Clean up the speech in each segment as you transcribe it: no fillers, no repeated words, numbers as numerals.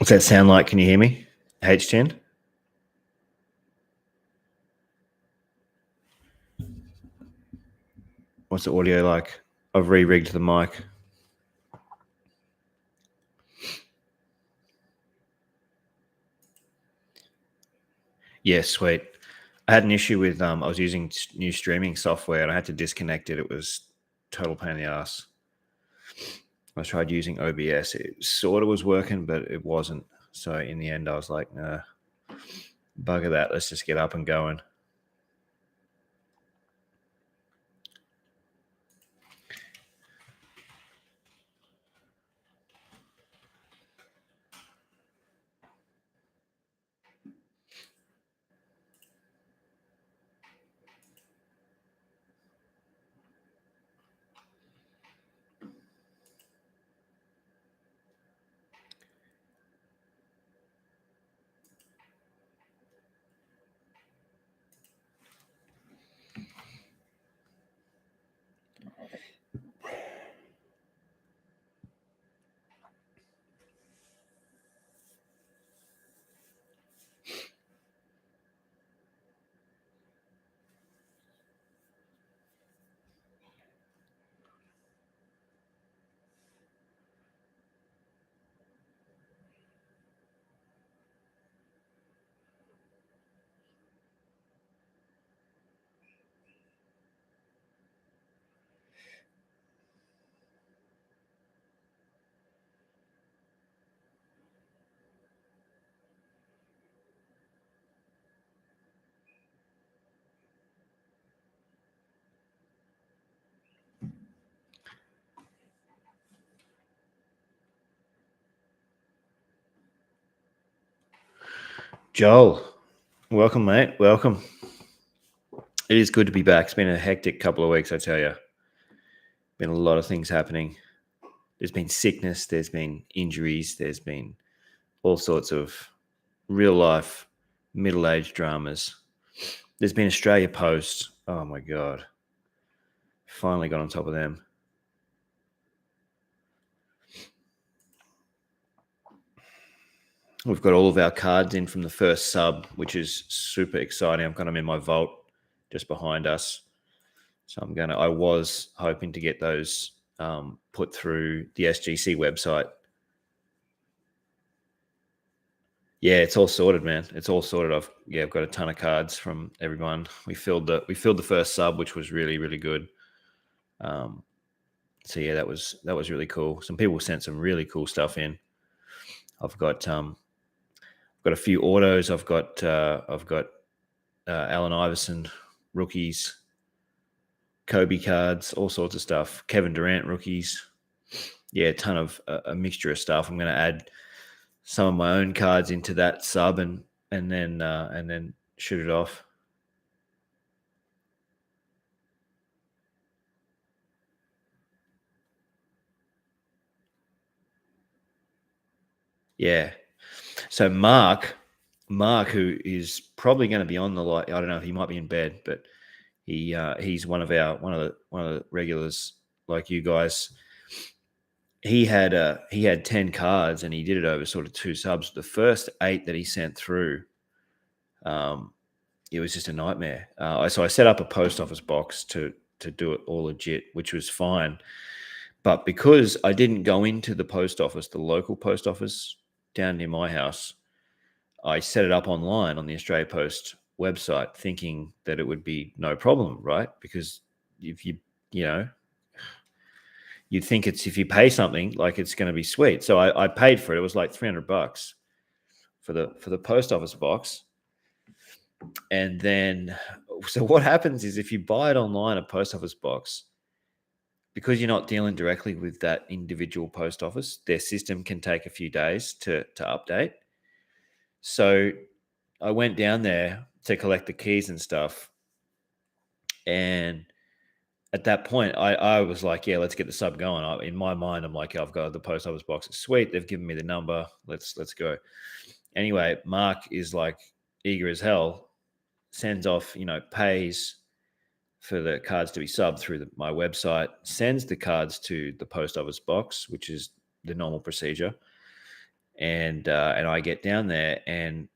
What's that sound like? Can you hear me? H10? What's the audio like? I've re-rigged the mic. Yeah, sweet. I had an issue with I was using new streaming software and I had to disconnect it. It was total pain in the ass. I tried using OBS. It sort of was working, but it wasn't. So in the end, I was like, nah, bugger that. Let's just get up and going. Joel, welcome, mate. Welcome. It is good to be back. It's been a hectic couple of weeks, I tell you. Been a lot of things happening. There's been sickness, there's been injuries, there's been all sorts of real life middle-aged dramas. There's been Australia Post. Oh my God. Finally got on top of them. We've got all of our cards in from the first sub, which is super exciting. I've got them in my vault just behind us. So I was hoping to get those put through the SGC website. Yeah, it's all sorted, man. It's all sorted. I've got a ton of cards from everyone. We filled the first sub, which was really, really good. So yeah, that was really cool. Some people sent some really cool stuff in. I've got a few autos. I've got Allen Iverson rookies, Kobe cards, all sorts of stuff. Kevin Durant rookies. Yeah, a mixture of stuff. I'm going to add some of my own cards into that sub and then shoot it off. Yeah. So Mark, who is probably going to be on the light. I don't know. He might be in bed, but he's one of the regulars like you guys. He had 10 cards and he did it over sort of 2 subs. The first 8 that he sent through, it was just a nightmare. So I set up a post office box to do it all legit, which was fine. But because I didn't go into the post office, the local post office down near my house, I set it up online on the Australia Post website thinking that it would be no problem, right? Because if you'd think if you pay something, like it's going to be sweet. So I paid for it. It was like $300 for the post office box. And then, so what happens is if you buy it online, a post office box, because you're not dealing directly with that individual post office, their system can take a few days to update. So I went down there to collect the keys and stuff. And at that point, I was like, yeah, let's get the sub going. In my mind, I'm like, I've got the post office box. It's sweet. They've given me the number. Let's go. Anyway, Mark is like eager as hell, sends off, pays for the cards to be subbed through my website, sends the cards to the post office box, which is the normal procedure. and I get down there, and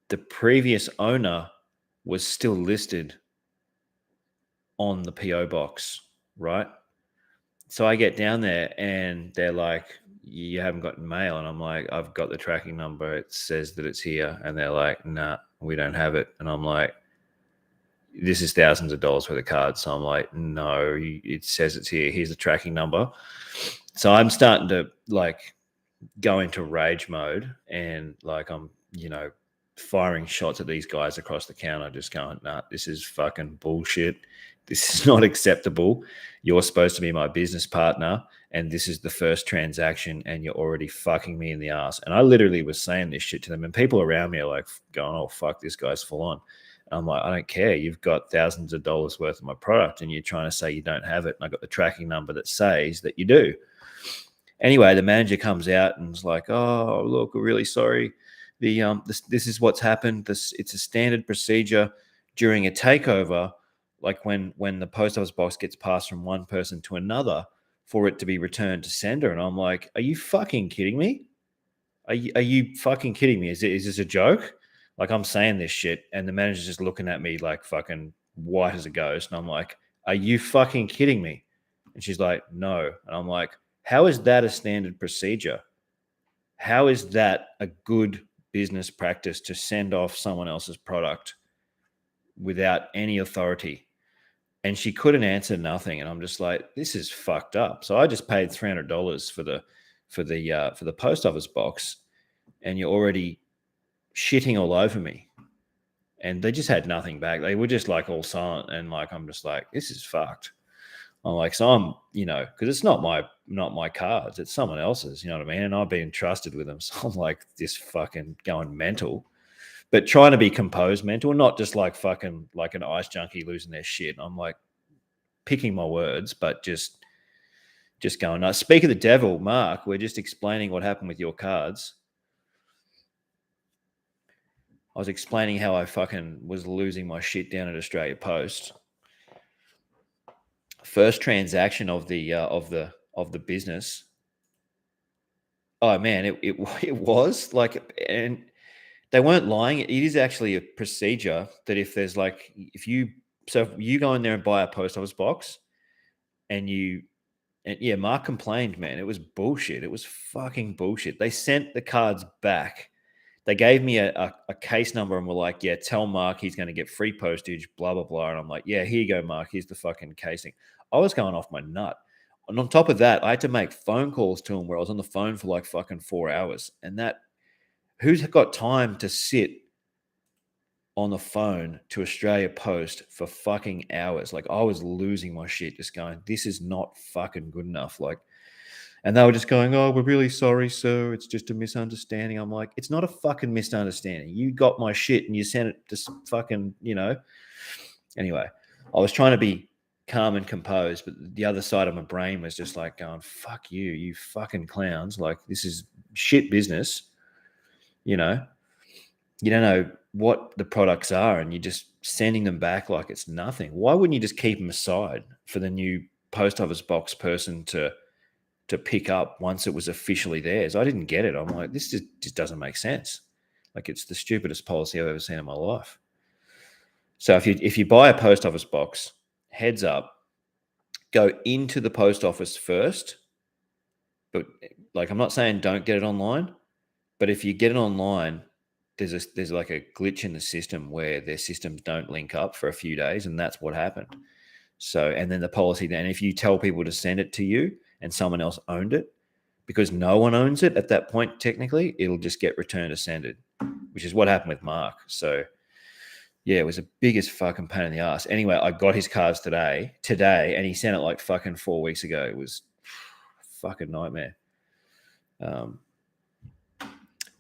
the previous owner was still listed on the PO box, right? So I get down there, and they're like, "You haven't gotten mail," and I'm like, "I've got the tracking number. It says that it's here," and they're like, "Nah, we don't have it," and I'm like, this is thousands of dollars worth of cards. So I'm like, no, it says it's here. Here's the tracking number. So I'm starting to like go into rage mode, and like I'm, firing shots at these guys across the counter, just going, nah, this is fucking bullshit. This is not acceptable. You're supposed to be my business partner, and this is the first transaction, and you're already fucking me in the ass. And I literally was saying this shit to them, and people around me are like going, oh, fuck, this guy's full on. I'm like, I don't care. You've got thousands of dollars worth of my product, and you're trying to say you don't have it. And I got the tracking number that says that you do. Anyway, the manager comes out and is like, "Oh, look, we're really sorry. This is what's happened. It's a standard procedure during a takeover, like when the post office box gets passed from one person to another, for it to be returned to sender." And I'm like, "Are you fucking kidding me? Are you fucking kidding me? Is this a joke?" Like, I'm saying this shit, and the manager's just looking at me like fucking white as a ghost. And I'm like, "Are you fucking kidding me?" And she's like, "No." And I'm like, how is that a standard procedure? How is that a good business practice to send off someone else's product without any authority? And she couldn't answer nothing. And I'm just like, this is fucked up. So I just paid $300 for the post office box, and you're already shitting all over me. And they just had nothing back. They were just like all silent, and like I'm just like, this is fucked. I'm like, so I'm, because it's not my cards, it's someone else's, you know what I mean? And I've been entrusted with them. So I'm like this fucking going mental, but trying to be composed mental, not just like fucking like an ice junkie losing their shit. I'm like picking my words, but just going, now, speak of the devil, Mark, we're just explaining what happened with your cards. I was explaining how I fucking was losing my shit down at Australia Post. First transaction of the business. Oh man, it was like, and they weren't lying. It is actually a procedure that if you go in there and buy a post office box, and yeah, Mark complained, man. It was bullshit. It was fucking bullshit. They sent the cards back. They gave me a case number and were like, yeah, tell Mark he's going to get free postage, blah, blah, blah. And I'm like, yeah, here you go, Mark. Here's the fucking casing. I was going off my nut. And on top of that, I had to make phone calls to him where I was on the phone for like fucking 4 hours. And who's got time to sit on the phone to Australia Post for fucking hours? Like, I was losing my shit, just going, this is not fucking good enough. Like, and they were just going, oh, we're really sorry, sir. It's just a misunderstanding. I'm like, it's not a fucking misunderstanding. You got my shit and you sent it to fucking, Anyway, I was trying to be calm and composed, but the other side of my brain was just like going, fuck you, you fucking clowns. Like, this is shit business. You don't know what the products are, and you're just sending them back like it's nothing. Why wouldn't you just keep them aside for the new post office box person to pick up once it was officially theirs? I didn't get it. I'm like, this just doesn't make sense. Like, it's the stupidest policy I've ever seen in my life. So if you buy a post office box, heads up, go into the post office first. But like, I'm not saying don't get it online, but if you get it online, there's like a glitch in the system where their systems don't link up for a few days, and that's what happened. So, and then the policy then, if you tell people to send it to you and someone else owned it, because no one owns it at that point, technically, it'll just get returned to sender, which is what happened with Mark. So, yeah, it was the biggest fucking pain in the ass. Anyway, I got his cards today, and he sent it like fucking 4 weeks ago. It was fucking nightmare.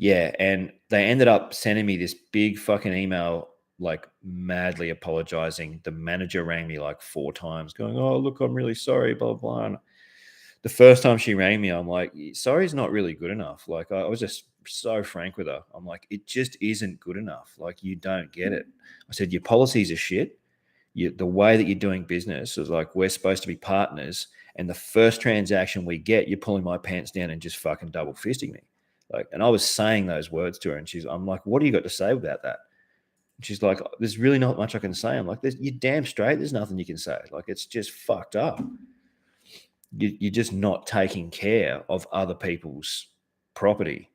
Yeah, and they ended up sending me this big fucking email, like madly apologizing. The manager rang me like 4 times going, oh, look, I'm really sorry, blah, blah, blah. And the first time she rang me, I'm like, sorry is not really good enough. Like, I was just so frank with her. I'm like, it just isn't good enough. Like, you don't get it. I said, your policies are shit. The way that you're doing business is like, we're supposed to be partners, and the first transaction we get, you're pulling my pants down and just fucking double fisting me. Like, and I was saying those words to her, and I'm like, what do you got to say about that? And she's like, there's really not much I can say. I'm like, you're damn straight. There's nothing you can say. Like, it's just fucked up. You're just not taking care of other people's property.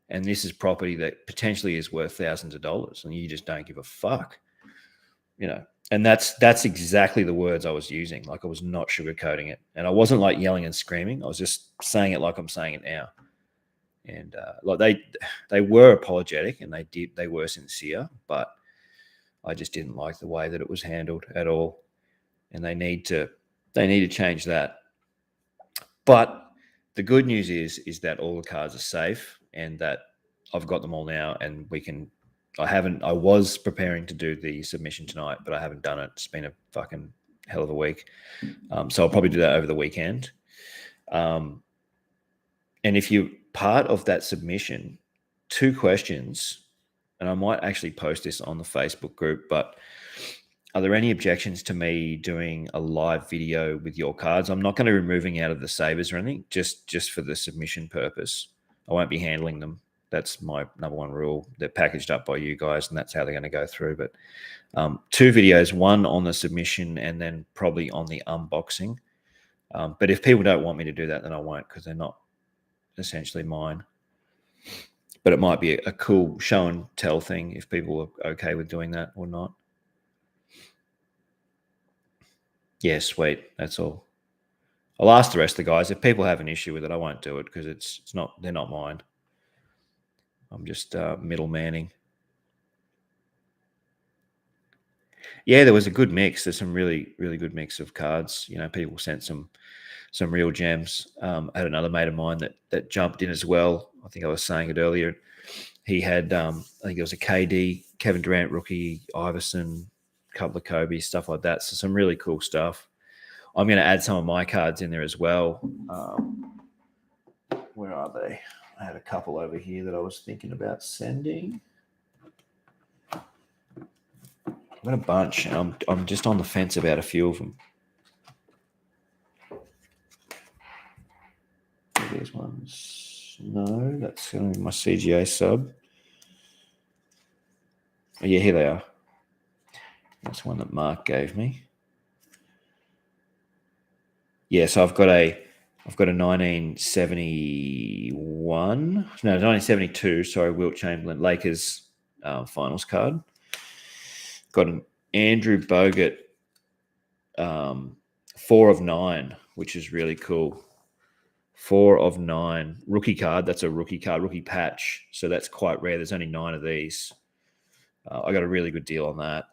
And this is property that potentially is worth thousands of dollars, and you just don't give a fuck, you know. And that's exactly the words I was using. Like, I was not sugarcoating it, and I wasn't like yelling and screaming. I was just saying it like I'm saying it now. And like they were apologetic, and they were sincere, but I just didn't like the way that it was handled at all. And they need to change that. But the good news is that all the cards are safe, and that I've got them all now, and I was preparing to do the submission tonight, but I haven't done it. It's been a fucking hell of a week. So I'll probably do that over the weekend. And if you're part of that submission, 2 questions, and I might actually post this on the Facebook group, but are there any objections to me doing a live video with your cards? I'm not going to be removing out of the savers or anything, just for the submission purpose. I won't be handling them. That's my number one rule. They're packaged up by you guys, and that's how they're going to go through. But 2 videos, one on the submission and then probably on the unboxing. But if people don't want me to do that, then I won't, because they're not essentially mine. But it might be a cool show and tell thing if people are okay with doing that or not. Yeah, sweet. That's all. I'll ask the rest of the guys. If people have an issue with it, I won't do it, because it's not. They're not mine. I'm just middlemaning. Yeah, there was a good mix. There's some really, really good mix of cards. You know, people sent some real gems. I had another mate of mine that jumped in as well. I think I was saying it earlier. He had, I think it was a KD, Kevin Durant rookie, Iverson, a couple of Kobe, stuff like that. So some really cool stuff. I'm going to add some of my cards in there as well. Where are they? I had a couple over here that I was thinking about sending. I've got a bunch, and I'm just on the fence about a few of them. These ones. No, that's going to be my CGA sub. Oh, yeah, here they are. That's one that Mark gave me. Yeah, so I've got a 1972, sorry, Wilt Chamberlain Lakers finals card. Got an Andrew Bogut 4 of 9, which is really cool. 4 of 9 rookie card. That's a rookie card, rookie patch. So that's quite rare. There's only 9 of these. I got a really good deal on that.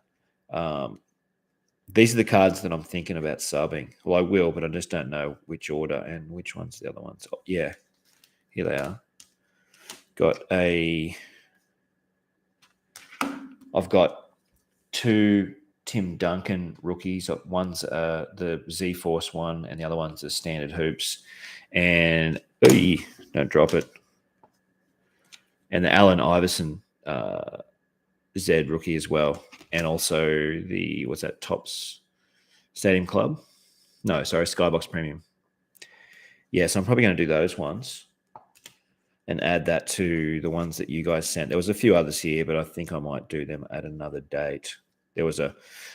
These are the cards that I'm thinking about subbing. Well, I will, but I just don't know which order and which one's the other ones. Oh, yeah, here they are. I've got 2 Tim Duncan rookies. One's the Z-Force one, and the other one's the Standard Hoops. And don't drop it. And the Allen Iverson Z rookie as well. And also the, what's that, Topps Stadium Club? No, sorry, Skybox Premium. Yeah, so I'm probably going to do those ones and add that to the ones that you guys sent. There was a few others here, but I think I might do them at another date. There was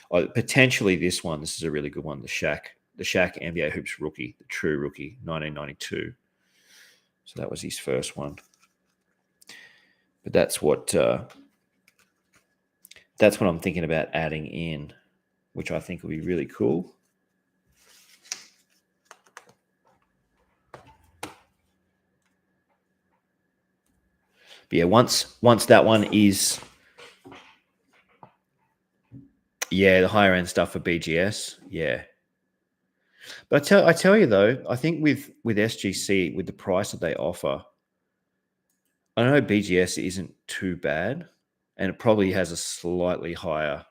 potentially this one. This is a really good one, the Shaq NBA Hoops rookie, the true rookie, 1992. So that was his first one. But that's what I'm thinking about adding in, which I think will be really cool. But yeah, once that one is, yeah, the higher end stuff for BGS, yeah. But I tell you though, I think with SGC, with the price that they offer, I know BGS isn't too bad, and it probably has a slightly higher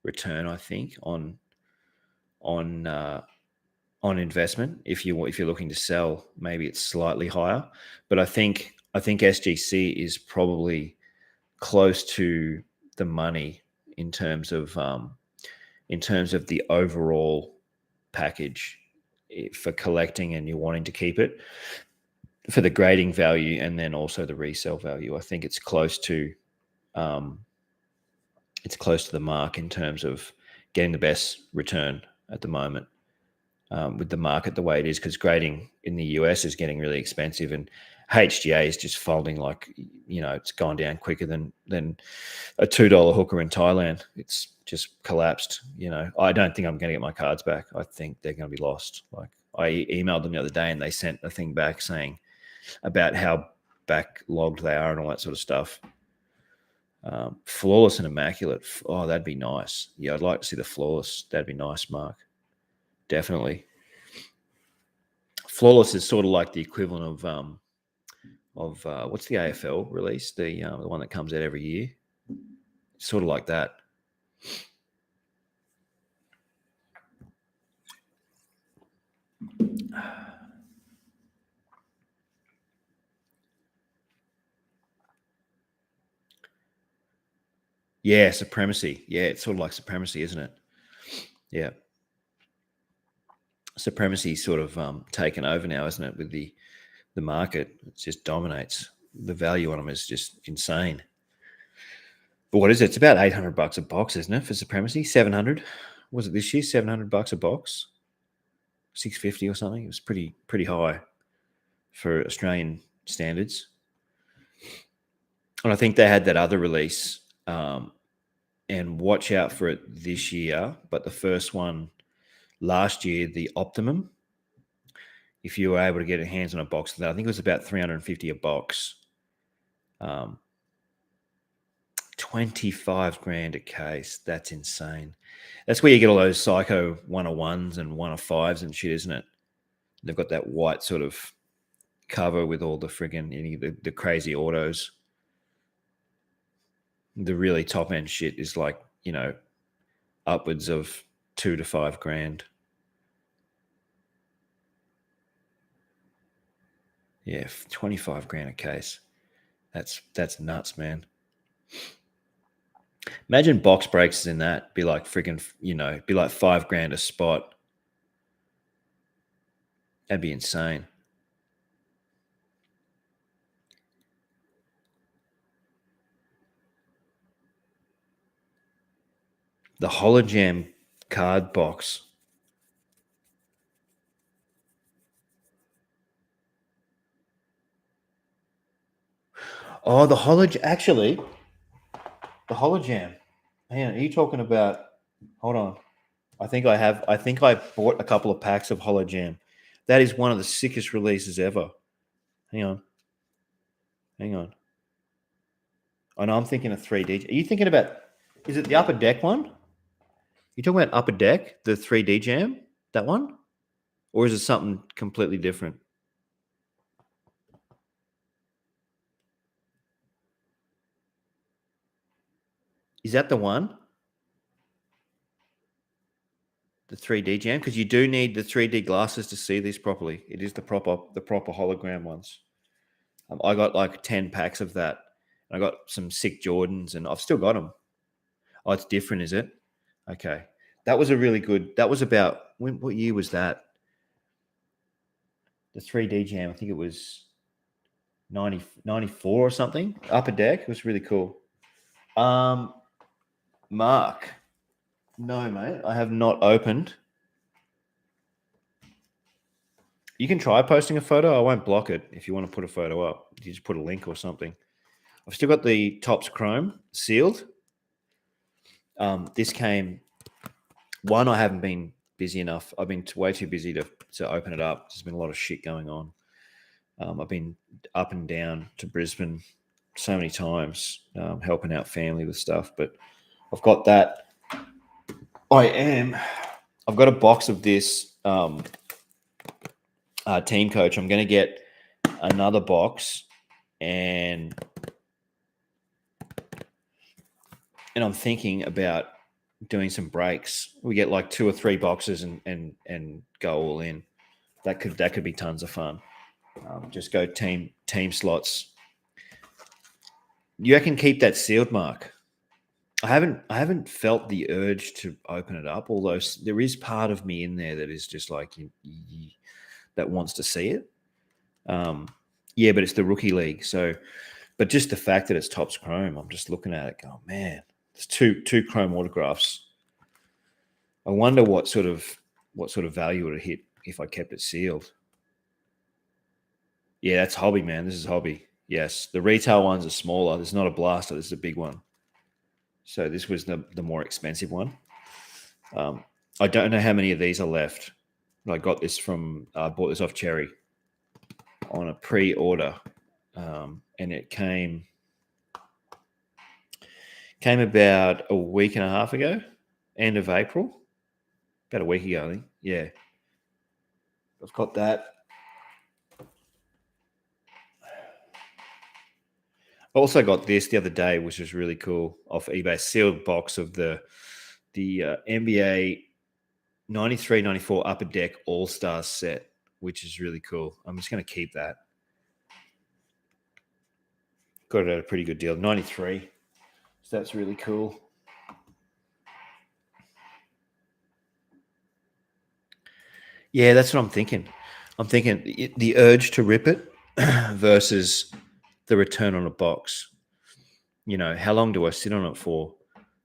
return, I think, on investment. If you're looking to sell, maybe it's slightly higher, but I think SGC is probably close to the money in terms of the overall package for collecting, and you're wanting to keep it. for the grading value and then also the resale value. I think it's close to the mark in terms of getting the best return at the moment. With the market the way it is, because grading in the US is getting really expensive, and HGA is just folding like, it's gone down quicker than a $2 hooker in Thailand. It's just collapsed. I don't think I'm going to get my cards back. I think they're going to be lost. Like, I emailed them the other day and they sent a thing back saying about how backlogged they are and all that sort of stuff. Flawless and immaculate. Oh, that'd be nice. Yeah, I'd like to see the flawless. That'd be nice, Mark. Definitely. Flawless is sort of like the equivalent of what's the AFL release, the one that comes out every year. Sort of like that. Yeah, Supremacy. Yeah, it's sort of like Supremacy, isn't it? Yeah. Supremacy sort of taken over now, isn't it, with the market? It just dominates. The value on them is just insane. But what is it? It's about $800 a box, isn't it, for Supremacy? 700. Was it this year? $700 a box? 650 or something. It was pretty high for Australian standards. And I think they had that other release, and watch out for it this year. But the first one last year, the Optimum, if you were able to get your hands on a box of that, I think it was about $350 a box. 25 grand a case. That's insane. That's where you get all those psycho 101s and 105s and shit, isn't it? They've got that white sort of cover with all the friggin' the crazy autos. The really top end shit is like, upwards of 2 to 5 grand. Yeah, 25 grand a case. That's nuts, man. Imagine box breaks in that. Be like friggin', be like 5 grand a spot. That'd be insane. The Holojam card box. Oh, the Holojam. Actually, the Holojam. Man, are you talking about? Hold on. I think I bought a couple of packs of Holojam. That is one of the sickest releases ever. Hang on. I know I'm thinking of 3D. Are you thinking about? Is it the Upper Deck one? You talking about Upper Deck, the 3D Jam, that one, or is it something completely different? Is that the one? The 3D Jam, because you do need the 3D glasses to see these properly. It is the proper hologram ones. I got like 10 packs of that. I got some sick Jordans, and I've still got them. Oh, it's different, is it? Okay, that was a really good. That was about what year was that? The 3D Jam. I think it was 94 or something. Upper Deck. It was really cool. Mark. No, mate. I have not opened. You can try posting a photo. I won't block it if you want to put a photo up. You just put a link or something. I've still got the Topps Chrome sealed. This came. One, I haven't been busy enough. I've been way too busy to open it up. There's been a lot of shit going on. I've been up and down to Brisbane so many times, helping out family with stuff. But I've got that. I've got a box of this Team Coach. I'm going to get another box, and I'm thinking about doing some breaks. We get like 2 or 3 boxes and go all in. That could be tons of fun. Just go team slots. You reckon keep that sealed, Mark? I haven't felt the urge to open it up, although there is part of me in there that is just like that wants to see it. Yeah, but it's the rookie league. So, but just the fact that it's Topps Chrome, I'm just looking at it, going, man, there's two Chrome autographs. I wonder what sort of value it would hit if I kept it sealed. Yeah, that's hobby, man. This is hobby. Yes, the retail ones are smaller. There's not a blaster. This is a big one. So this was the more expensive one. I don't know how many of these are left. I got this from bought this off Cherry on a pre-order, and it came about a week and a half ago, end of April, about a week ago, I think. Yeah, I've got that. I also got this the other day, which was really cool, off eBay. Sealed box of the NBA 93-94 Upper Deck All-Stars set, which is really cool. I'm just going to keep that. Got it at a pretty good deal, 93. So that's really cool. Yeah, that's what I'm thinking. I'm thinking the urge to rip it versus the return on a box. You know, how long do I sit on it for?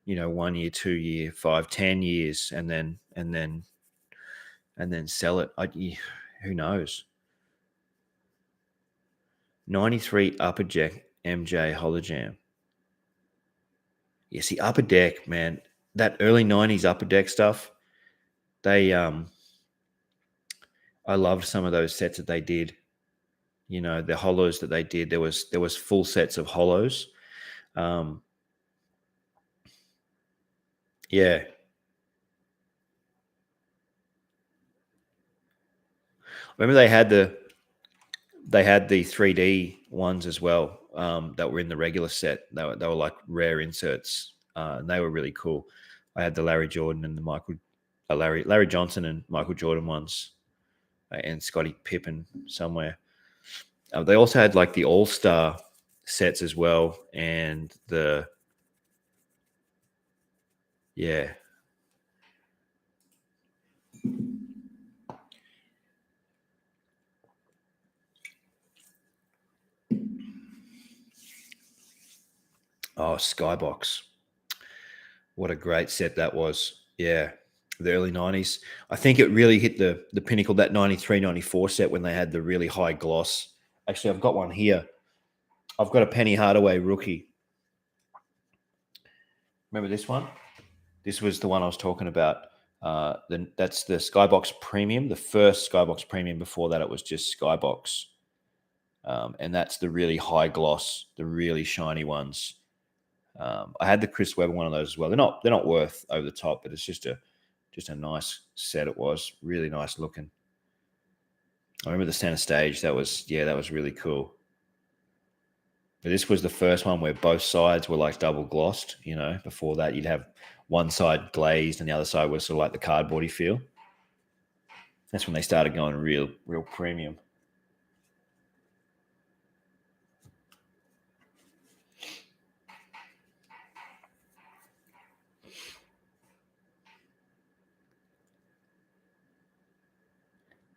You know, 1 year, 2 year, 5, 10 years, and then sell it. Who knows? 93 Upper Deck MJ Hologram. Yeah, see, Upper Deck, man, that early 90s Upper Deck stuff, they I loved some of those sets that they did. You know, the hollows that they did. There was full sets of hollows. Yeah. Remember they had the 3D ones as well, that were in the regular set. They were like rare inserts, and they were really cool. I had the Larry Jordan and the Larry Johnson and Michael Jordan ones, and Scottie Pippen somewhere. They also had like the All Star sets as well, and yeah. Oh, Skybox. What a great set that was. Yeah. The early 90s. I think it really hit the pinnacle, that 93-94 set, when they had the really high gloss. Actually, I've got one here. I've got a Penny Hardaway rookie. Remember this one? This was the one I was talking about. That's the Skybox Premium, the first Skybox Premium. Before that, it was just Skybox. And that's the really high gloss, the really shiny ones. I had the Chris Webber one of those as well. They're not worth over the top, but it's just a nice set. It was really nice looking. I remember the center stage. That was really cool. But this was the first one where both sides were like double glossed. You know, before that you'd have one side glazed and the other side was sort of like the cardboardy feel. That's when they started going real premium.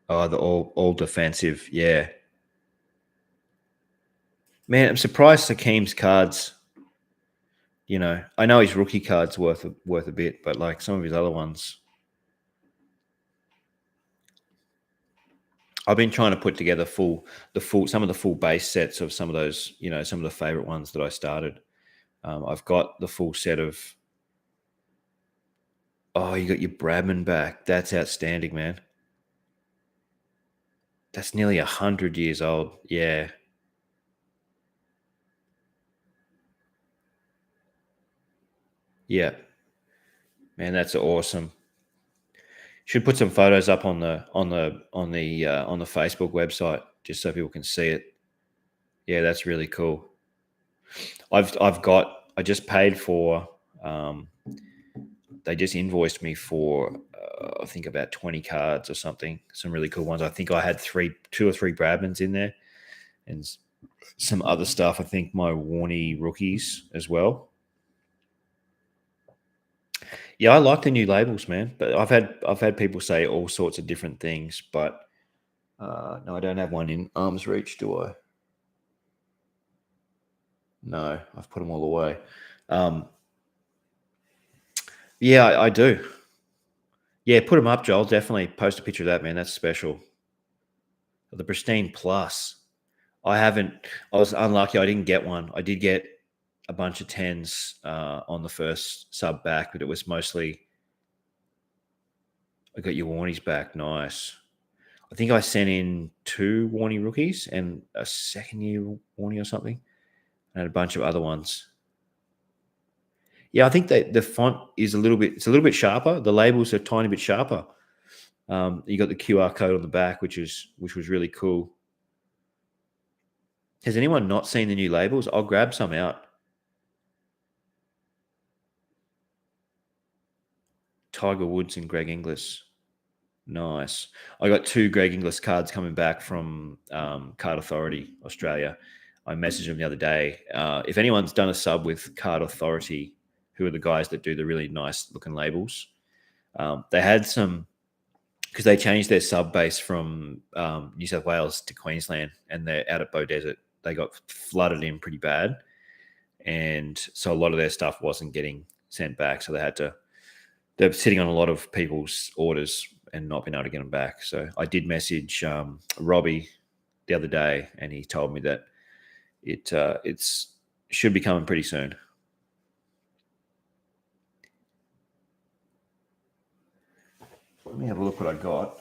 Oh, the all defensive, yeah. Man, I'm surprised Hakeem's cards. You know, I know his rookie card's worth a bit, but like some of his other ones, I've been trying to put together some of the full base sets of some of those, you know, some of the favorite ones that I started. I've got the full set of. Oh, you got your Bradman back. That's outstanding, man. That's nearly 100 years old. Yeah. Yeah. Man, that's awesome. Should put some photos up on the Facebook website just so people can see it. Yeah, that's really cool. I just paid for. They just invoiced me for I think about 20 cards or something. Some really cool ones. I think I had 2 or 3 Bradmans in there, and some other stuff. I think my Warney rookies as well. Yeah, I like the new labels, man. But I've had people say all sorts of different things, but no, I don't have one in arm's reach, do I? No, I've put them all away. Yeah, I do. Yeah, put them up, Joel. Definitely post a picture of that, man. That's special. The Pristine Plus. I haven't. I was unlucky. I didn't get one. I did get a bunch of tens on the first sub back, but it was mostly. I got your Warnies back. Nice. I think I sent in 2 Warnie rookies and a second year Warnie or something, and a bunch of other ones. Yeah, I think that the font is a little bit. It's a little bit sharper. The labels are a tiny bit sharper. You got the QR code on the back, which was really cool. Has anyone not seen the new labels? I'll grab some out. Tiger Woods and Greg Inglis. Nice. I got 2 Greg Inglis cards coming back from Card Authority Australia. I messaged them the other day. If anyone's done a sub with Card Authority, who are the guys that do the really nice looking labels, they had some, because they changed their sub base from New South Wales to Queensland, and they're out at Bow Desert. They got flooded in pretty bad, and so a lot of their stuff wasn't getting sent back. So they're sitting on a lot of people's orders and not being able to get them back. So I did message Robbie the other day, and he told me that it's should be coming pretty soon. Let me have a look what I got.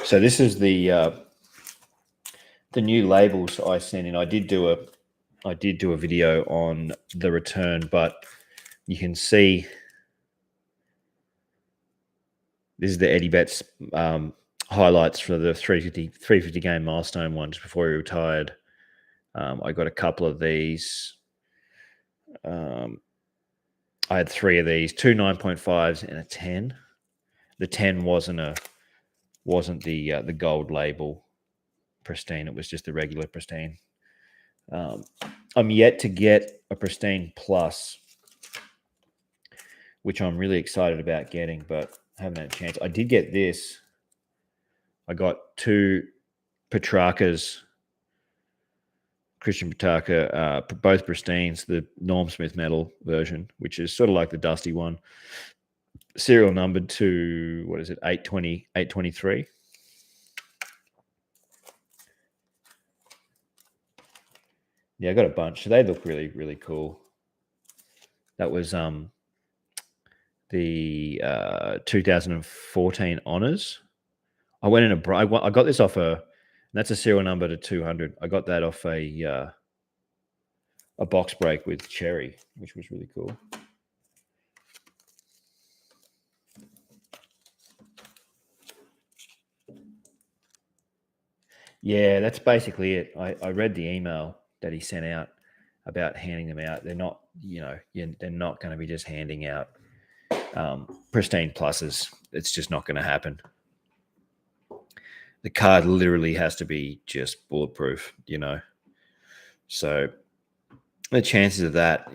So this is the new labels I sent in. I did do a video on the return, but you can see this is the Eddie Betts highlights for the 350 game milestone one just before he retired. I got a couple of these. I had 3 of these, 2 9.5s and a 10. The 10 wasn't the gold label Pristine. It was just the regular Pristine. I'm yet to get a Pristine Plus, which I'm really excited about getting, but I haven't had a chance. I did get this. I got 2 Petrarcas, Christian Petrarca, both Pristines, the Norm Smith metal version, which is sort of like the dusty one. Serial numbered to, 820, 823. Yeah, I got a bunch. So they look really, really cool. That was the 2014 honors. I went in I got this off that's a serial number to 200. I got that off a box break with Cherry, which was really cool. Yeah, that's basically it. I read the email that he sent out about handing them out. They're not, they're not going to be just handing out Pristine Pluses. It's just not going to happen. The card literally has to be just bulletproof, So the chances of that,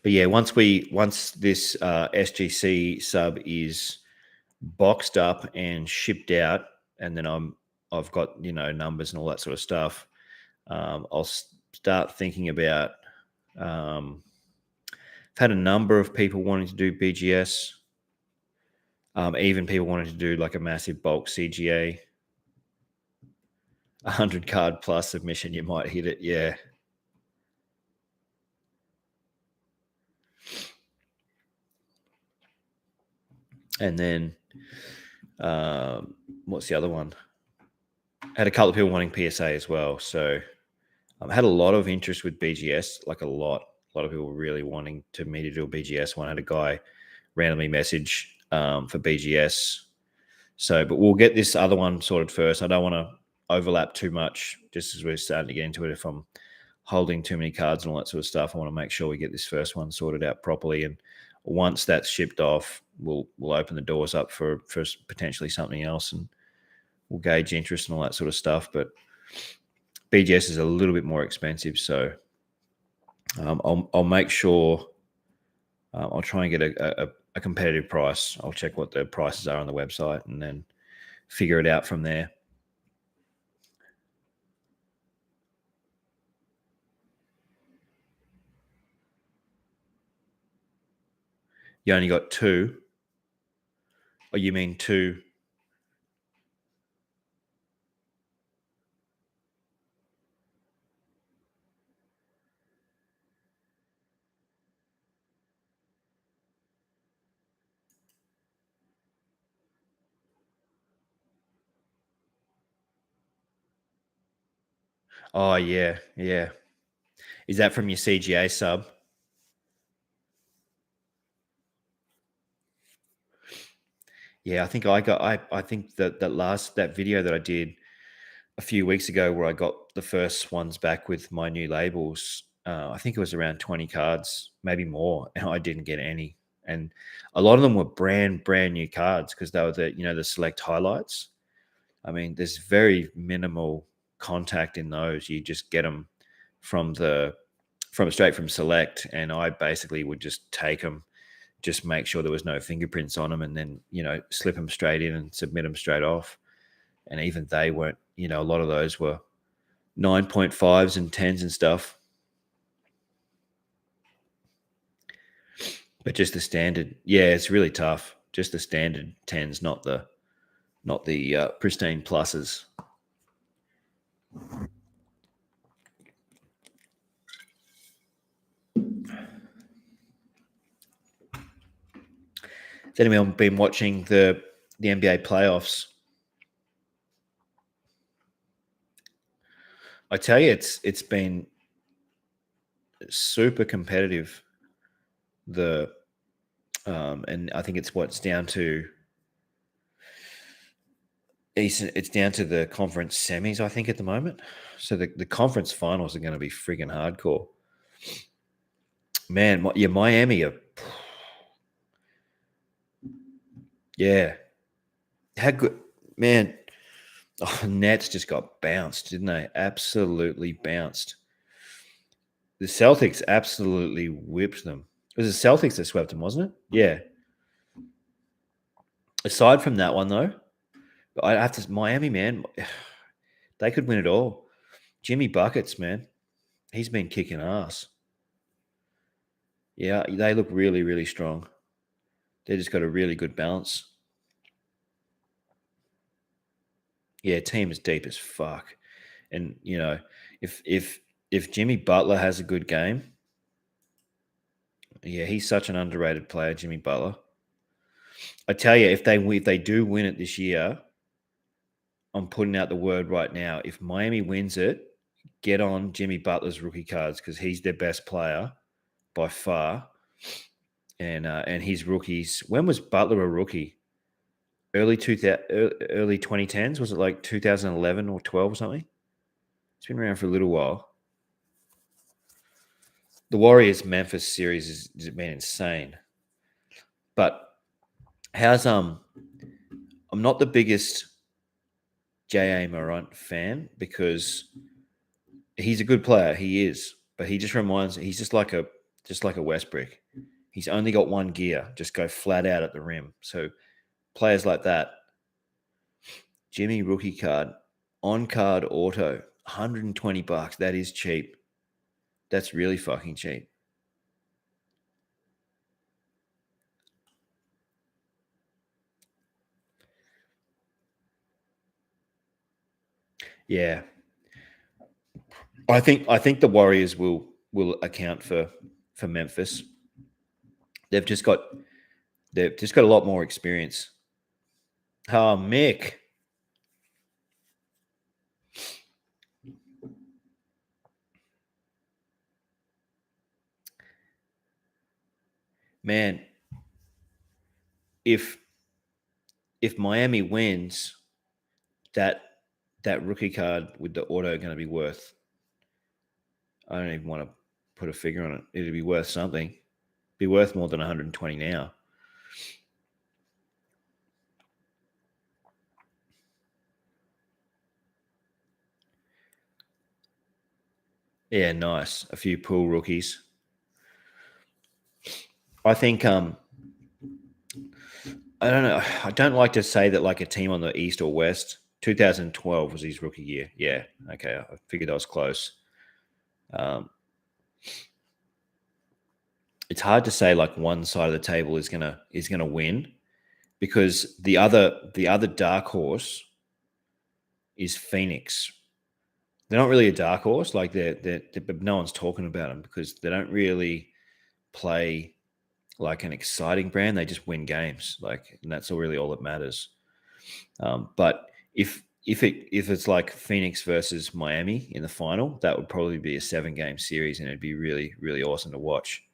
But yeah, once this SGC sub is boxed up and shipped out, and then I've got numbers and all that sort of stuff, I'll start thinking about. I've had a number of people wanting to do BGS, even people wanting to do like a massive bulk CGA. 100 card plus submission, you might hit it. Yeah. And then what's the other one? Had a couple of people wanting PSA as well. So I had a lot of interest with BGS, like a lot. A lot of people really wanting me to do a BGS one. I had a guy randomly message for BGS. So, but we'll get this other one sorted first. I don't want to overlap too much just as we're starting to get into it. If I'm holding too many cards and all that sort of stuff, I want to make sure we get this first one sorted out properly. And once that's shipped off, we'll open the doors up for potentially something else, and we'll gauge interest and all that sort of stuff. But BGS is a little bit more expensive, so I'll make sure I'll try and get a competitive price. I'll check what the prices are on the website and then figure it out from there. You only got two? Or you mean two? Oh, yeah, yeah. Is that from your CGA sub? Yeah, I think I think that video that I did a few weeks ago where I got the first ones back with my new labels. I think it was around 20 cards, maybe more, and I didn't get any. And a lot of them were brand new cards because they were the select highlights. I mean, there's very minimal contact in those. You just get them from straight from select, and I basically would just take them, just make sure there was no fingerprints on them, and then slip them straight in and submit them straight off. And even they weren't. A lot of those were 9.5s and 10s and stuff. But just the standard, yeah, it's really tough. Just the standard 10s, not the pristine pluses. Has anyone been watching the NBA playoffs? I tell you, it's been super competitive. And I think it's down to it's down to the conference semis, I think, at the moment. So the conference finals are going to be friggin' hardcore. Man, Miami are, yeah. How good, man. Oh, Nets just got bounced, didn't they? Absolutely bounced. The Celtics absolutely whipped them. It was the Celtics that swept them, wasn't it? Yeah. Aside from that one, though, I have to Miami, man. They could win it all. Jimmy Buckets, man. He's been kicking ass. Yeah, they look really, really strong. They just got a really good balance. Yeah, team is deep as fuck. And if Jimmy Butler has a good game, yeah, he's such an underrated player, Jimmy Butler. I tell you, if they do win it this year, I'm putting out the word right now. If Miami wins it, get on Jimmy Butler's rookie cards because he's their best player by far. And his rookies. When was Butler a rookie? Early 2010s. Was it like 2011 or 12 or something? It's been around for a little while. The Warriors Memphis series has been insane. But I'm not the biggest J.A. Morant fan because he's a good player. He is, but he's just like a Westbrook. He's only got one gear, just go flat out at the rim. So players like that, Jimmy rookie card, on card auto, $120. That is cheap. That's really fucking cheap. Yeah, I think the Warriors will account for Memphis. They've just got they've just got a lot more experience. Oh, Mick, man, if if Miami wins, that that rookie card with the auto going to be worth. I don't even want to put a figure on it. It'd be worth something. Be worth more than 120 now. Yeah, nice. A few pool rookies. I think I don't know. I don't like to say that like a team on the East or West. 2012 was his rookie year. Yeah. Okay. I figured I was close. Um, it's hard to say like one side of the table is gonna win because the other dark horse is Phoenix. They're not really a dark horse, like but no one's talking about them because they don't really play like an exciting brand. They just win games, like, and that's really all that matters. But if it's like Phoenix versus Miami in the final, that would probably be a 7-game series, and it'd be really really awesome to watch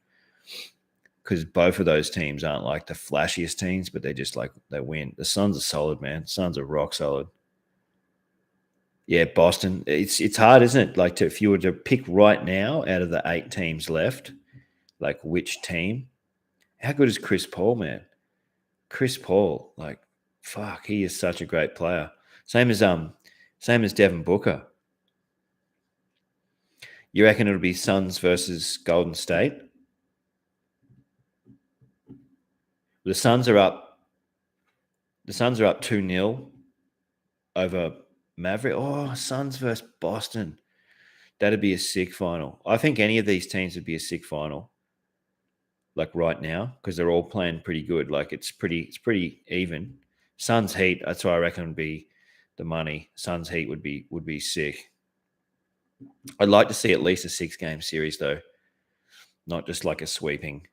because both of those teams aren't like the flashiest teams, but they just like they win. The Suns are solid, man. Suns are rock solid. Yeah, Boston. It's hard, isn't it? Like if you were to pick right now out of the 8 teams left, like which team? How good is Chris Paul, man? Chris Paul, like fuck, he is such a great player. Same as Devin Booker. You reckon it'll be Suns versus Golden State? The Suns are up. The Suns are up 2-0 over Maverick. Oh, Suns versus Boston. That'd be a sick final. I think any of these teams would be a sick final. Like right now, because they're all playing pretty good. Like it's pretty even. Suns Heat, that's why I reckon would be the money. Suns Heat would be sick. I'd like to see at least a 6-game series though, not just like a sweeping.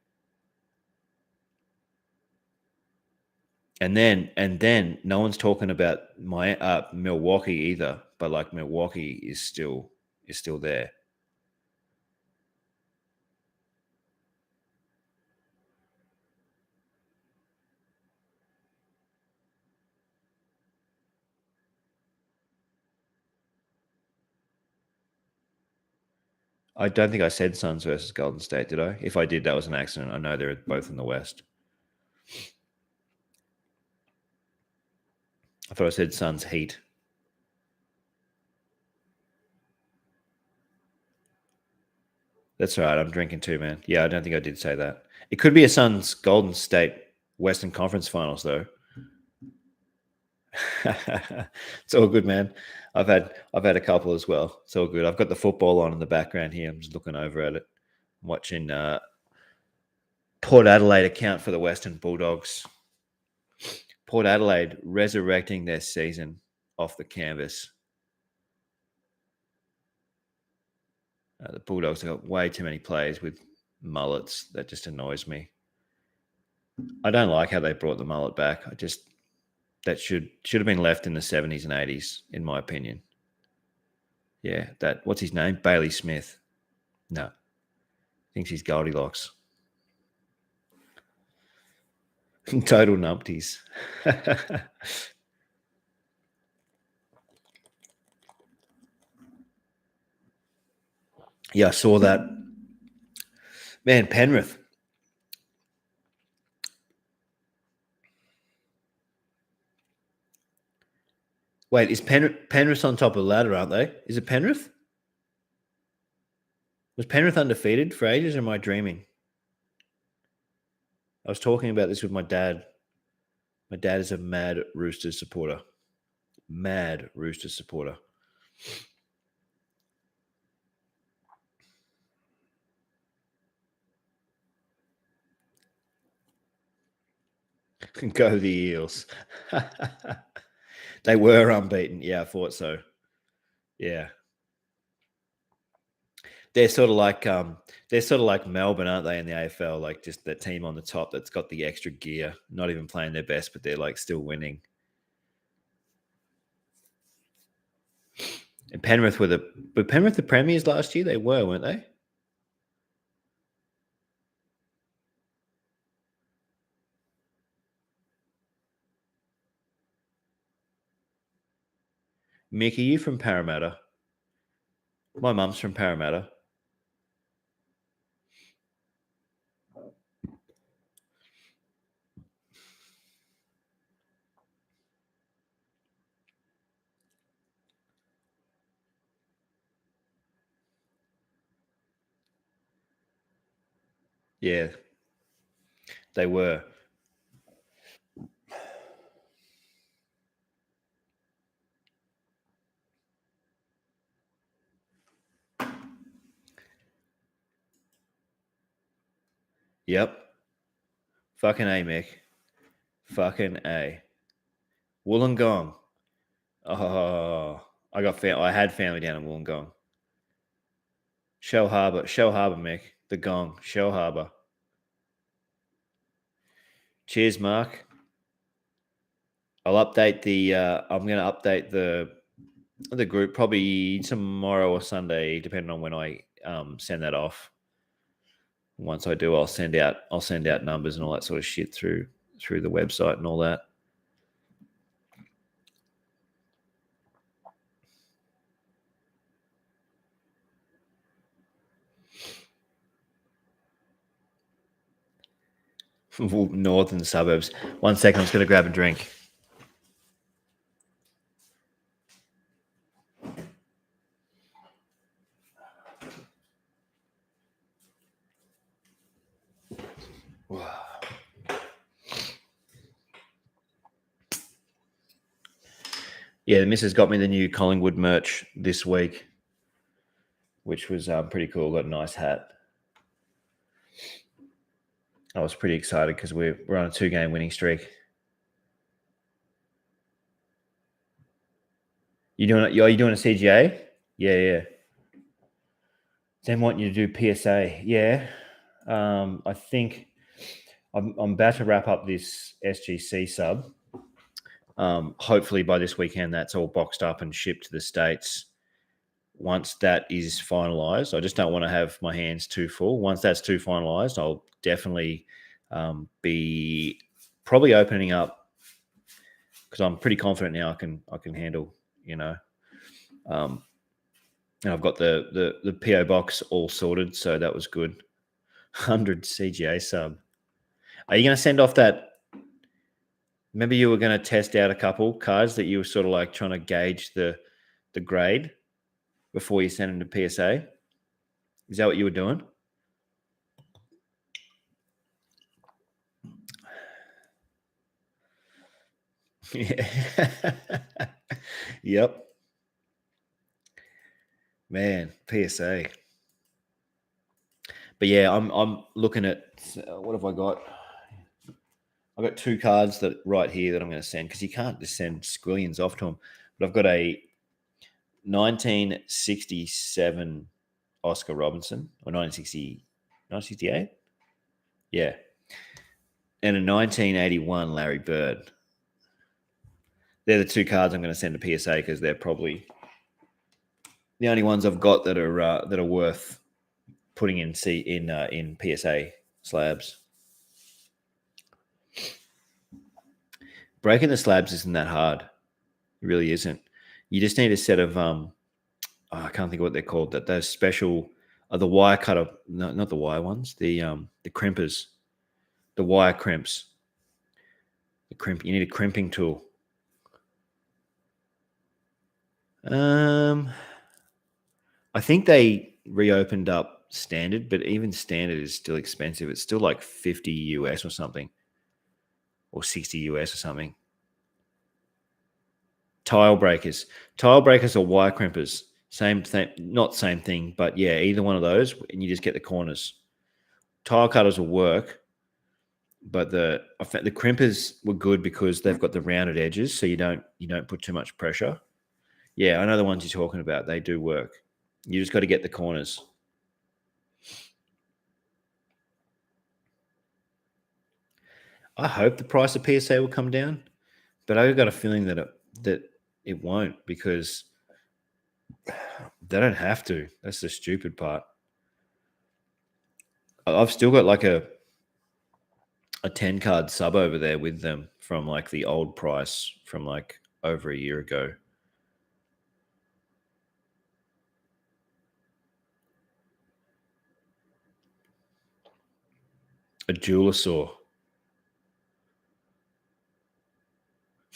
And then no one's talking about my Milwaukee either, but like Milwaukee is still there. I don't think I said Suns versus Golden State, did I? If I did, that was an accident. I know they're both in the West. I thought I said Suns Heat. That's all right. I'm drinking too, man. Yeah, I don't think I did say that. It could be a Suns Golden State Western Conference Finals though. It's all good, man. I've had a couple as well. It's all good. I've got the football on in the background here. I'm just looking over at it, watching Port Adelaide account for the Western Bulldogs. Port Adelaide resurrecting their season off the canvas. The Bulldogs have got way too many players with mullets. That just annoys me. I don't like how they brought the mullet back. That should have been left in the 70s and 80s, in my opinion. Yeah, that what's his name? Bailey Smith. No, thinks he's Goldilocks. Total numpties. Yeah, I saw that. Man, Penrith. Wait, is Penrith on top of the ladder, aren't they? Is it Penrith? Was Penrith undefeated for ages, or am I dreaming? I was talking about this with my dad. My dad is a mad Roosters supporter. Mad Roosters supporter. Go the Eels. They were unbeaten. Yeah, I thought so. Yeah. They're sort of like Melbourne, aren't they, in the AFL? Like just the team on the top that's got the extra gear, not even playing their best, but they're like still winning. And Penrith were the premiers last year? They were, weren't they? Mick, are you from Parramatta? My mum's from Parramatta. Yeah, they were. Yep. Fucking A, Mick. Fucking A. Wollongong. Oh, I had family down in Wollongong. Shell Harbour, Mick. The Gong, Shell Harbour. Cheers, Mark. I'll update the. I'm going to update the group probably tomorrow or Sunday, depending on when I send that off. Once I do, I'll send out numbers and all that sort of shit through the website and all that. Northern suburbs. 1 second, I'm just going to grab a drink. Yeah, the missus got me the new Collingwood merch this week, which was pretty cool. Got a nice hat. I was pretty excited because we're on a 2-game winning streak. You doing it? Are you doing a CGA? Yeah. They want you to do PSA. Yeah. I think I'm about to wrap up this SGC sub. Hopefully by this weekend, that's all boxed up and shipped to the States. Once that is finalized, I just don't want to have my hands too full. Once that's too finalized, I'll definitely be probably opening up because I'm pretty confident now I can handle, and I've got the PO box all sorted, so that was good. 100 CGA sub. Are you going to send off that? Remember, you were going to test out a couple cards that you were sort of like trying to gauge the grade before you send them to PSA. Is that what you were doing? Yeah. Yep. Man, PSA. But yeah, I'm looking at what have I got? I've got 2 cards that right here that I'm going to send because you can't just send squillions off to them. But I've got a 1967 Oscar Robertson or 1968. Yeah. And a 1981 Larry Bird. They're the 2 cards I'm going to send to PSA because they're probably the only ones I've got that are worth putting in PSA slabs. Breaking the slabs isn't that hard. It really isn't. You just need a set of I can't think of what they're called. That those special the wire cutter, no, not the wire ones. The crimpers, the wire crimps. The crimp. You need a crimping tool. I think they reopened up standard, but even standard is still expensive. It's still like 50 US or something, or 60 US or something. Tile breakers are wire crimpers. Same thing, not same thing, but yeah, either one of those, and you just get the corners. Tile cutters will work, but the crimpers were good because they've got the rounded edges, so you don't put too much pressure. Yeah, I know the ones you're talking about. They do work. You just got to get the corners. I hope the price of PSA will come down, but I've got a feeling that it won't, because they don't have to. That's the stupid part. I've still got like a 10 card sub over there with them from like the old price from like over a year ago. A jeweler saw.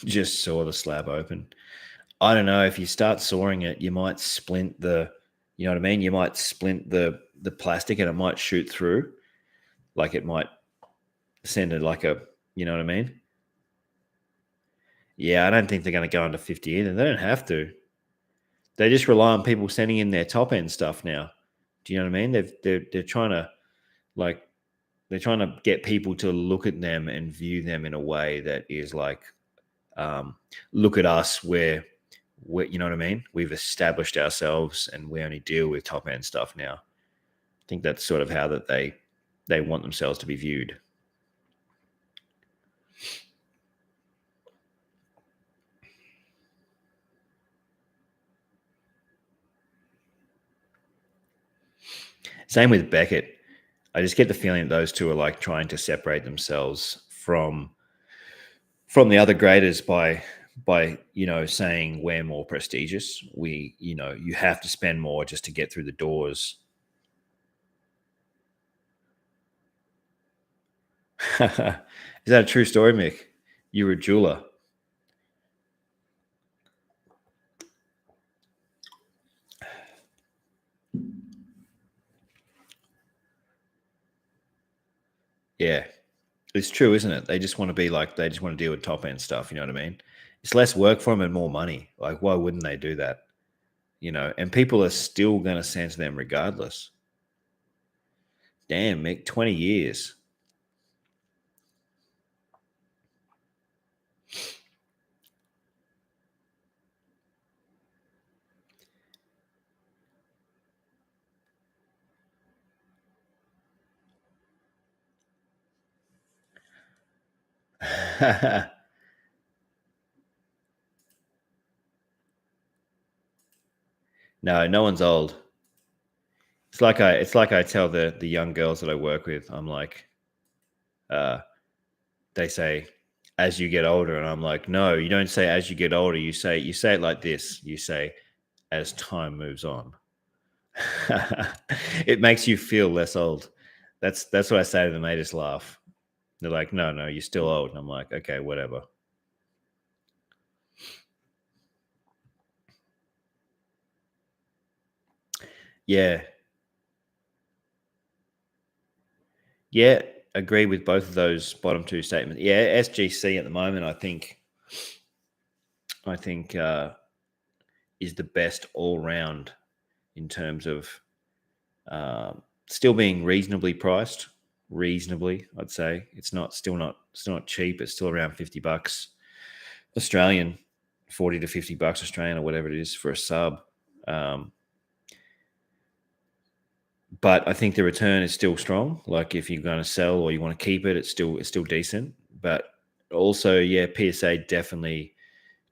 Just saw the slab open. I don't know, if you start sawing it, you might splint the, you know what I mean? You might splint the plastic and it might shoot through. Like it might send it like a, you know what I mean? Yeah, I don't think they're going to go under 50 either. They don't have to. They just rely on people sending in their top end stuff now. Do you know what I mean? They're trying to, like, they're trying to get people to look at them and view them in a way that is like, look at us, where, you know what I mean? We've established ourselves and we only deal with top end stuff now. I think that's sort of how that they want themselves to be viewed. Same with Beckett. I just get the feeling that those two are like trying to separate themselves from the other graders by saying we're more prestigious. You have to spend more just to get through the doors. Is that a true story, Mick? You were a jeweler. Yeah, it's true, isn't it? They just want to be like, they just want to deal with top end stuff. You know what I mean? It's less work for them and more money. Like, why wouldn't they do that? And people are still going to send to them regardless. Damn, Mick, 20 years. No, no one's old. It's like I tell the young girls that I work with. I'm like, uh, they say, as you get older, and I'm like, no, you don't say as you get older. You say it like this. You say, as time moves on. It makes you feel less old. That's what I say to them. They just laugh. They're like, no, you're still old. And I'm like, okay, whatever. Yeah, yeah, agree with both of those bottom two statements. Yeah, SGC at the moment, I think is the best all round in terms of still being reasonably priced. Reasonably, I'd say it's not cheap. It's still around $50 Australian, 40 to $50 Australian, or whatever it is for a sub. Um, but I think the return is still strong. Like if you're going to sell or you want to keep it, it's still decent. But also, yeah, PSA definitely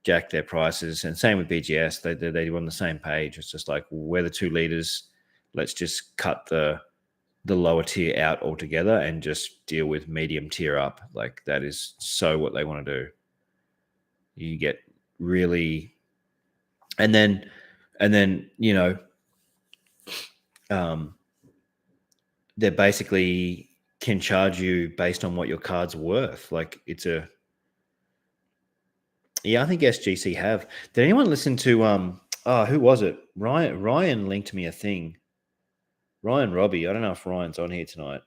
jacked their prices, and same with BGS. They were on the same page. It's just like, we're the two leaders. Let's just cut the lower tier out altogether and just deal with medium tier up. Like that is so what they want to do. You get really, and then um, they basically can charge you based on what your card's worth. Like yeah, I think SGC have. Did anyone listen to who was it? Ryan linked me a thing. Ryan Robbie. I don't know if Ryan's on here tonight.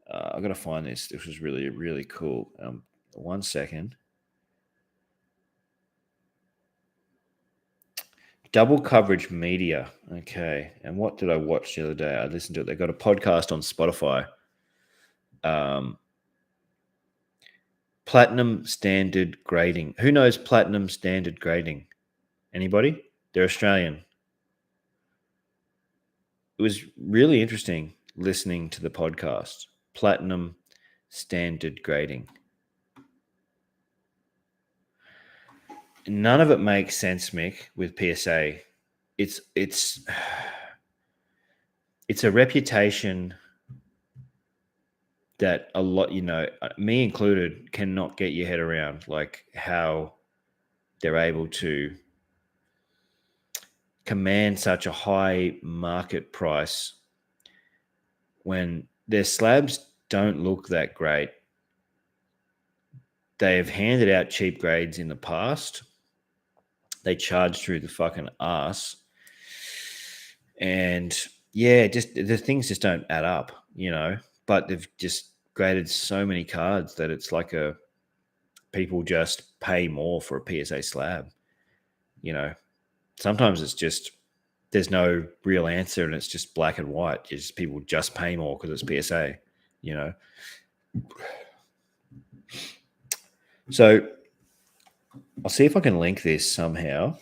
I'm gonna find this. This was really, really cool. 1 second. Double Coverage Media. Okay. And what did I watch the other day? I listened to it. They got a podcast on Spotify. Platinum standard grading. Who knows platinum standard grading? Anybody? They're Australian. It was really interesting listening to the podcast. Platinum standard grading. None of it makes sense, Mick, with PSA. It's a reputation that a lot, me included, cannot get your head around, like how they're able to command such a high market price when their slabs don't look that great. They've handed out cheap grades in the past. They charge through the fucking ass. And yeah, just the things just don't add up, but they've just graded so many cards that it's like people just pay more for a PSA slab. Sometimes it's just, there's no real answer and it's just black and white. It's just people just pay more because it's PSA, So I'll see if I can link this somehow.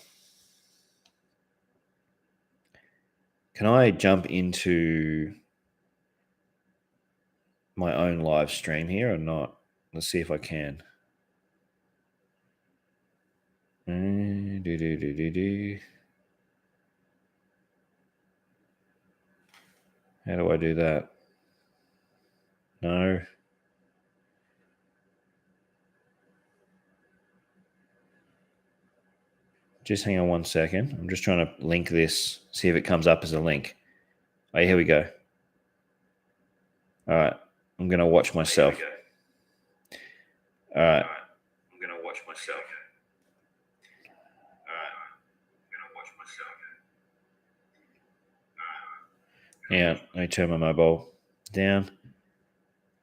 Can I jump into my own live stream here or not? Let's see if I can. How do I do that? No. Just hang on 1 second. I'm just trying to link this, see if it comes up as a link. Oh, here we go. All right. I'm going to watch myself. All right. I'm going to watch myself. Yeah, let me turn my mobile down.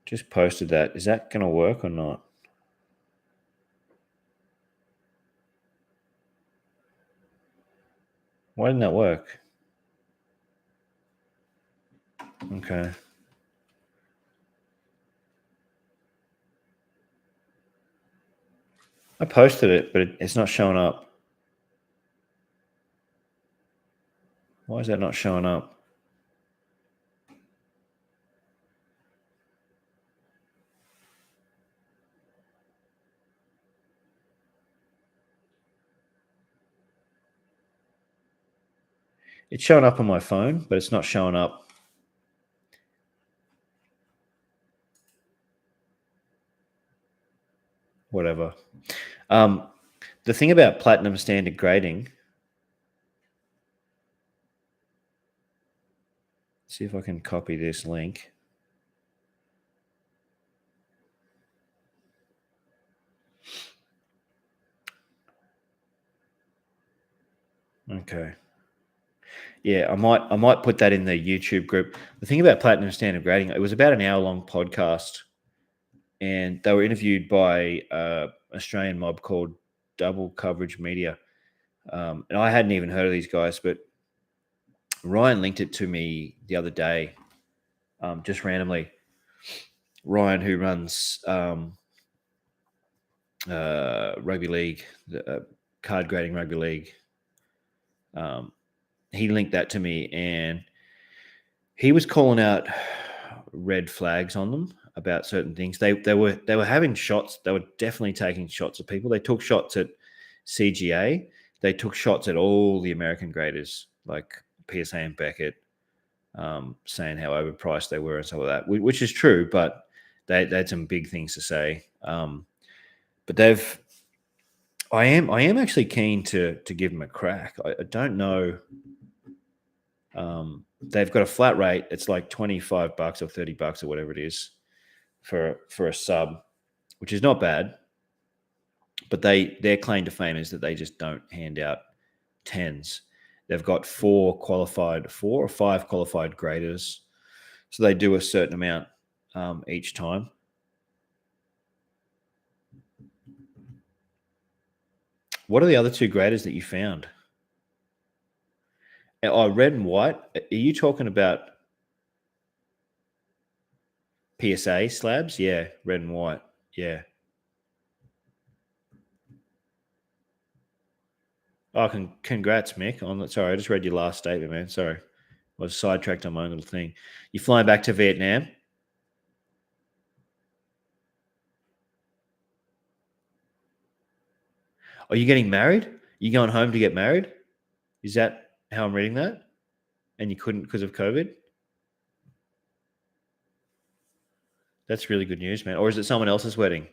Just posted that. Is that going to work or not? Why didn't that work? Okay. I posted it, but it's not showing up. Why is that not showing up? It's showing up on my phone, but it's not showing up. Whatever. The thing about platinum standard grading, see if I can copy this link. Okay. Yeah, I might put that in the YouTube group. The thing about platinum standard grading, it was about an hour-long podcast, and they were interviewed by an Australian mob called Double Coverage Media. And I hadn't even heard of these guys, but Ryan linked it to me the other day, just randomly. Ryan, who runs rugby league, card grading rugby league, he linked that to me, and he was calling out red flags on them about certain things. They were having shots. They were definitely taking shots at people. They took shots at CGA. They took shots at all the American graders like PSA and Beckett, saying how overpriced they were and stuff like that, which is true, but they had some big things to say. But I am actually keen to give them a crack. I don't know. They've got a flat rate. It's like $25 or $30 or whatever it is for a sub, which is not bad. But their claim to fame is that they just don't hand out tens. They've got 4 or 5 qualified graders, so they do a certain amount each time. What are the other 2 graders that you found? Oh, red and white. Are you talking about PSA slabs? Yeah, red and white. Yeah. Oh, congrats, Mick. Sorry, I just read your last statement, man. Sorry. I was sidetracked on my own little thing. You flying back to Vietnam? Are you getting married? You going home to get married? Is that how I'm reading that? And you couldn't because of COVID? That's really good news, man. Or is it someone else's wedding?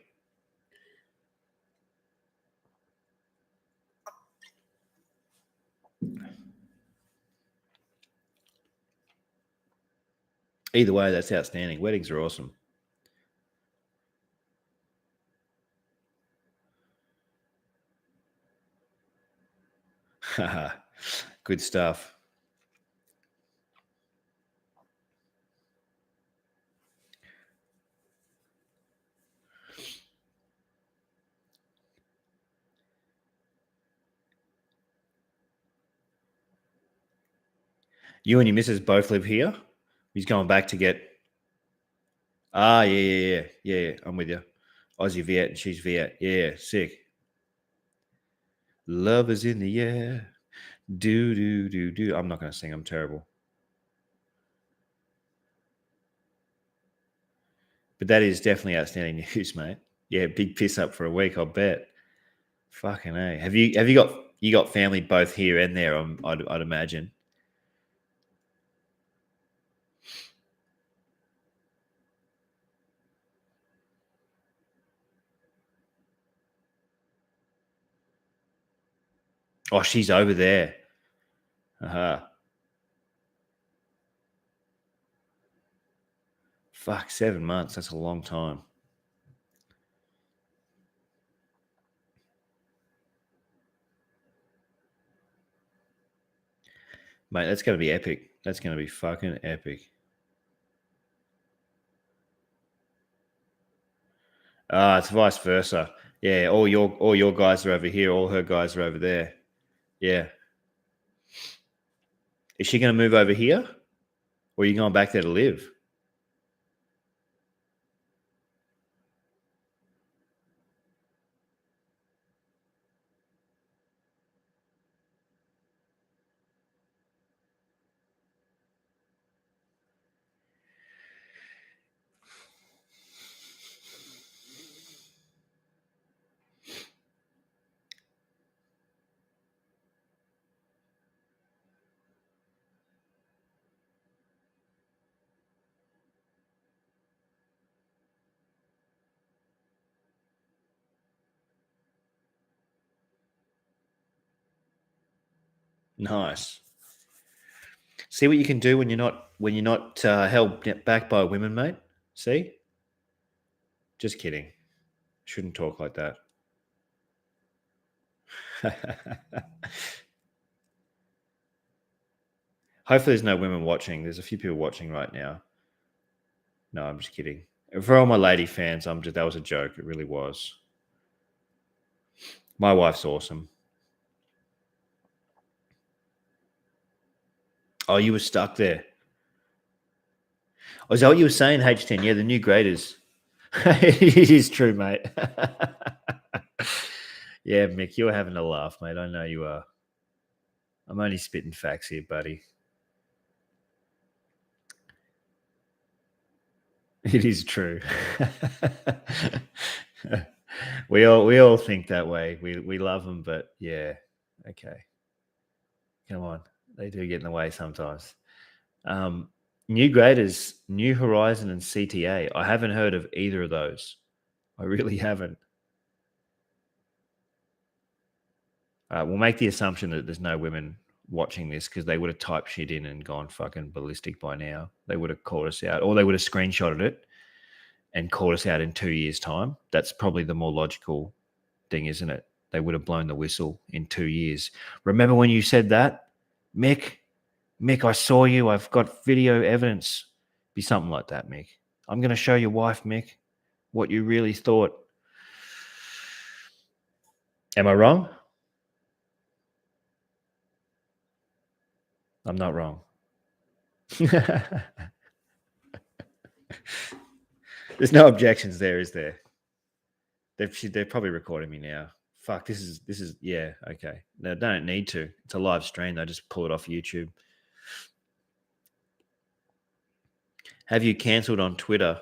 Either way, that's outstanding. Weddings are awesome. Good stuff. You and your missus both live here? He's going back to get. Ah, yeah. I'm with you. Aussie Viet and she's Viet. Yeah, sick. Love is in the air. Do. I'm not going to sing. I'm terrible. But that is definitely outstanding news, mate. Yeah, big piss up for a week, I'll bet. Fucking A. Have you got family both here and there, I'd imagine. Oh, she's over there. Uh-huh. Fuck, 7 months. That's a long time. Mate, that's going to be epic. That's going to be fucking epic. It's vice versa. Yeah, all your guys are over here, all her guys are over there. Yeah. Is she going to move over here? Or are you going back there to live? Nice. See what you can do when you're not held back by women, mate. See? Just kidding. Shouldn't talk like that. Hopefully, there's no women watching. There's a few people watching right now. No, I'm just kidding. For all my lady fans, that was a joke. It really was. My wife's awesome. Oh, you were stuck there. Oh, is that what you were saying, H10? Yeah, the new graders. It is true, mate. Yeah, Mick, you're having a laugh, mate. I know you are. I'm only spitting facts here, buddy. It is true. we all think that way. We love them, but yeah, okay. Come on, they do get in the way sometimes. New graders, New Horizon, and CTA. I haven't heard of either of those. I really haven't. We'll make the assumption that there's no women watching this because they would have typed shit in and gone fucking ballistic by now. They would have called us out, or they would have screenshotted it and called us out in 2 years' time. That's probably the more logical thing, isn't it? They would have blown the whistle in 2 years. Remember when you said that, Mick? Mick, I saw you. I've got video evidence. Be something like that, Mick. I'm going to show your wife, Mick, what you really thought. Am I wrong? I'm not wrong. There's no objections there, is there? They're probably recording me now. Fuck, this is yeah, okay. No, don't need to. It's a live stream. They just pull it off YouTube. Have you cancelled on Twitter?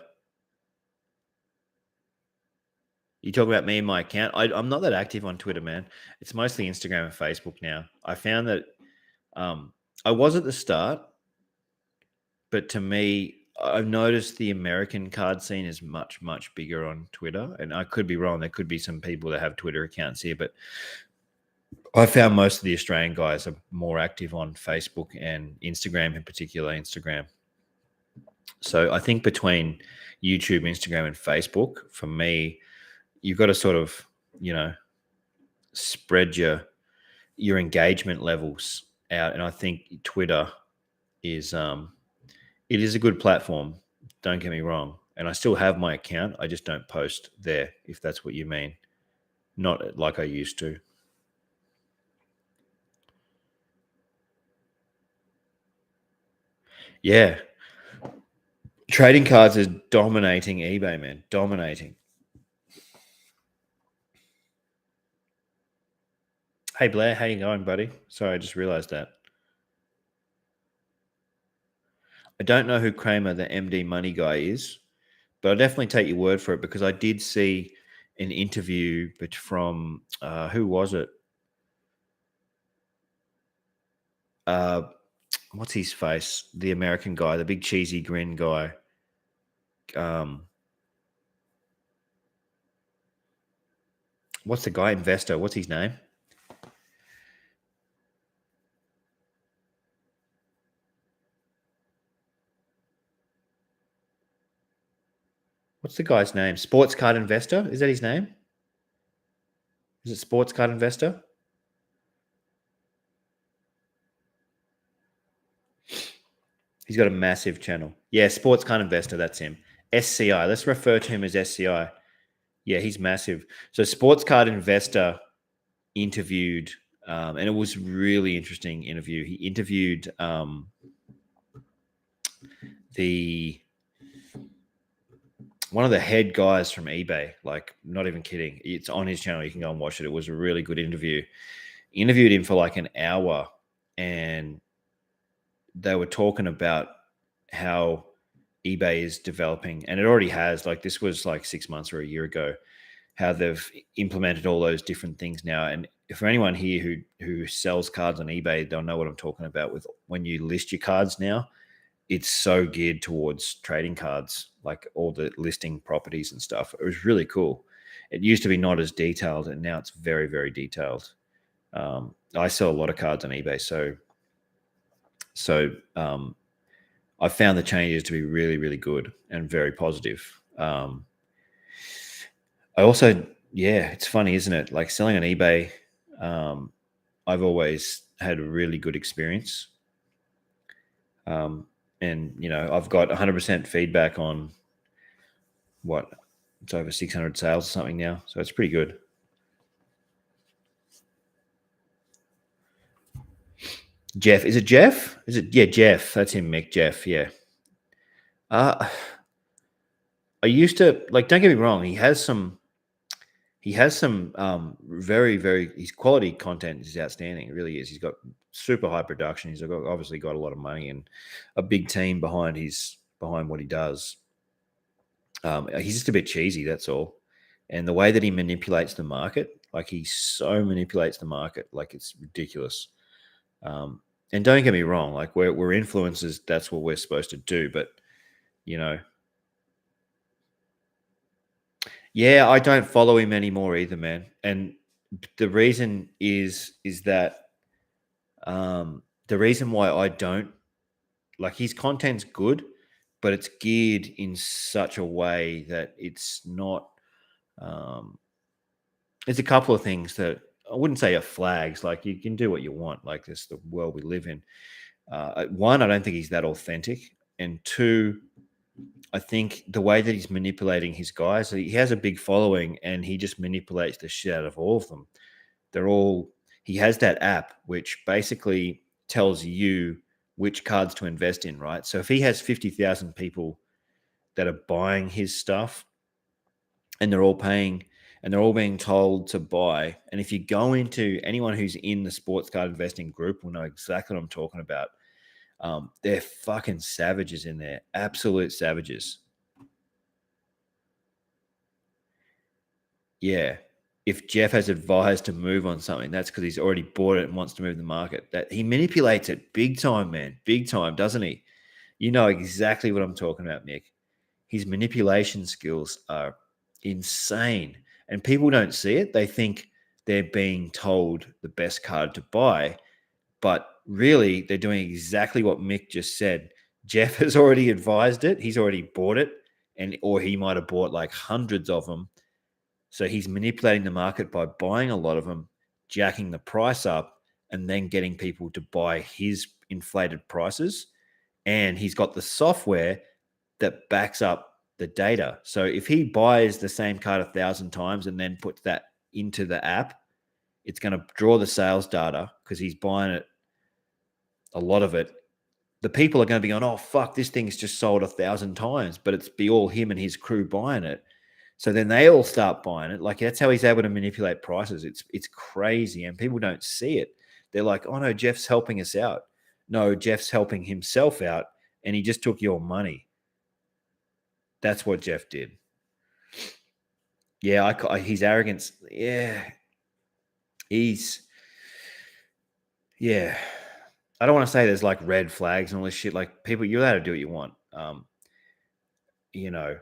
You talk about me and my account. I'm not that active on Twitter, man. It's mostly Instagram and Facebook now. I found that um, I was at the start, but to me, I've noticed the American card scene is much, much bigger on Twitter. And I could be wrong. There could be some people that have Twitter accounts here, but I found most of the Australian guys are more active on Facebook and Instagram, in particular, Instagram. So I think between YouTube, Instagram, and Facebook, for me, you've got to sort of, spread your engagement levels out. And I think Twitter is it is a good platform. Don't get me wrong. And I still have my account. I just don't post there, if that's what you mean. Not like I used to. Yeah. Trading cards is dominating eBay, man. Dominating. Hey Blair, how you going, buddy? Sorry, I just realized that. I don't know who Kramer, the MD money guy, is, but I'll definitely take your word for it because I did see an interview from who was it? What's his face? The American guy, the big cheesy grin guy. What's the guy? Investor. What's his name? What's the guy's name? Sports Card Investor? Is that his name? Is it Sports Card Investor? He's got a massive channel. Yeah, Sports Card Investor. That's him. SCI. Let's refer to him as SCI. Yeah, he's massive. So Sports Card Investor interviewed, and it was really interesting interview. He interviewed one of the head guys from eBay. Like, not even kidding. It's on his channel. You can go and watch it. It was a really good interview. Interviewed him for like an hour, and they were talking about how eBay is developing, and it already has. Like, this was like 6 months or a year ago, how they've implemented all those different things now. And for anyone here who sells cards on eBay, they'll know what I'm talking about. With when you list your cards now, it's so geared towards trading cards, like all the listing properties and stuff. It was really cool. It used to be not as detailed, and now it's very, very detailed. I sell a lot of cards on eBay, so I found the changes to be really, really good and very positive. I also, yeah, it's funny, isn't it? Like selling on eBay, I've always had a really good experience. And, I've got 100% feedback on it's over 600 sales or something now. So it's pretty good. Jeff, is it Jeff? Yeah, Jeff. That's him, Mick. Jeff, yeah. I used to, like, don't get me wrong, he has some very, very, his quality content is outstanding. It really is. He's got super high production. He's obviously got a lot of money and a big team behind what he does. He's just a bit cheesy, that's all. And the way that he manipulates the market, like he so manipulates the market, like it's ridiculous. And don't get me wrong, like we're influencers. That's what we're supposed to do. But, yeah, I don't follow him anymore either, man. And the reason is that the reason why I don't, like, his content's good, but it's geared in such a way that it's not. There's a couple of things that I wouldn't say are flags. Like, you can do what you want. Like, this is the world we live in. One, I don't think he's that authentic, and two, I think the way that he's manipulating his guys, he has a big following and he just manipulates the shit out of all of them. He has that app which basically tells you which cards to invest in, right? So if he has 50,000 people that are buying his stuff and they're all paying, and they're all being told to buy. And if you go into anyone who's in the sports card investing group will know exactly what I'm talking about. They're fucking savages in there, absolute savages. Yeah. If Jeff has advised to move on something, that's because he's already bought it and wants to move the market. That he manipulates it big time, man. Big time, doesn't he? You know exactly what I'm talking about, Nick. His manipulation skills are insane. And people don't see it. They think they're being told the best card to buy. But really, they're doing exactly what Mick just said. Jeff has already advised it. He's already bought it. Or he might have bought like hundreds of them. So he's manipulating the market by buying a lot of them, jacking the price up, and then getting people to buy his inflated prices. And he's got the software that backs up the data. So if he buys the same card 1,000 times and then puts that into the app, it's going to draw the sales data because he's buying it, a lot of it. The people are going to be going, oh, fuck, this thing's just sold 1,000 times, but it's be all him and his crew buying it. So then they all start buying it. Like that's how he's able to manipulate prices. It's crazy, and people don't see it. They're like, oh no, Jeff's helping us out. No, Jeff's helping himself out, and he just took your money. That's what Jeff did. Yeah, his arrogance. Yeah, yeah. I don't want to say there's like red flags and all this shit. Like people, you're allowed to do what you want. You know,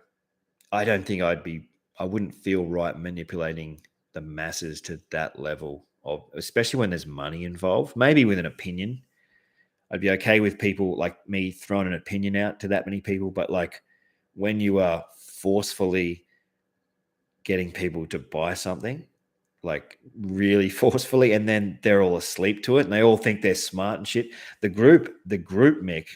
I don't think I wouldn't feel right manipulating the masses to that level of, especially when there's money involved. Maybe with an opinion, I'd be okay with people like me throwing an opinion out to that many people. But like when you are forcefully getting people to buy something, like really forcefully, and then they're all asleep to it and they all think they're smart and shit. The group, Mick,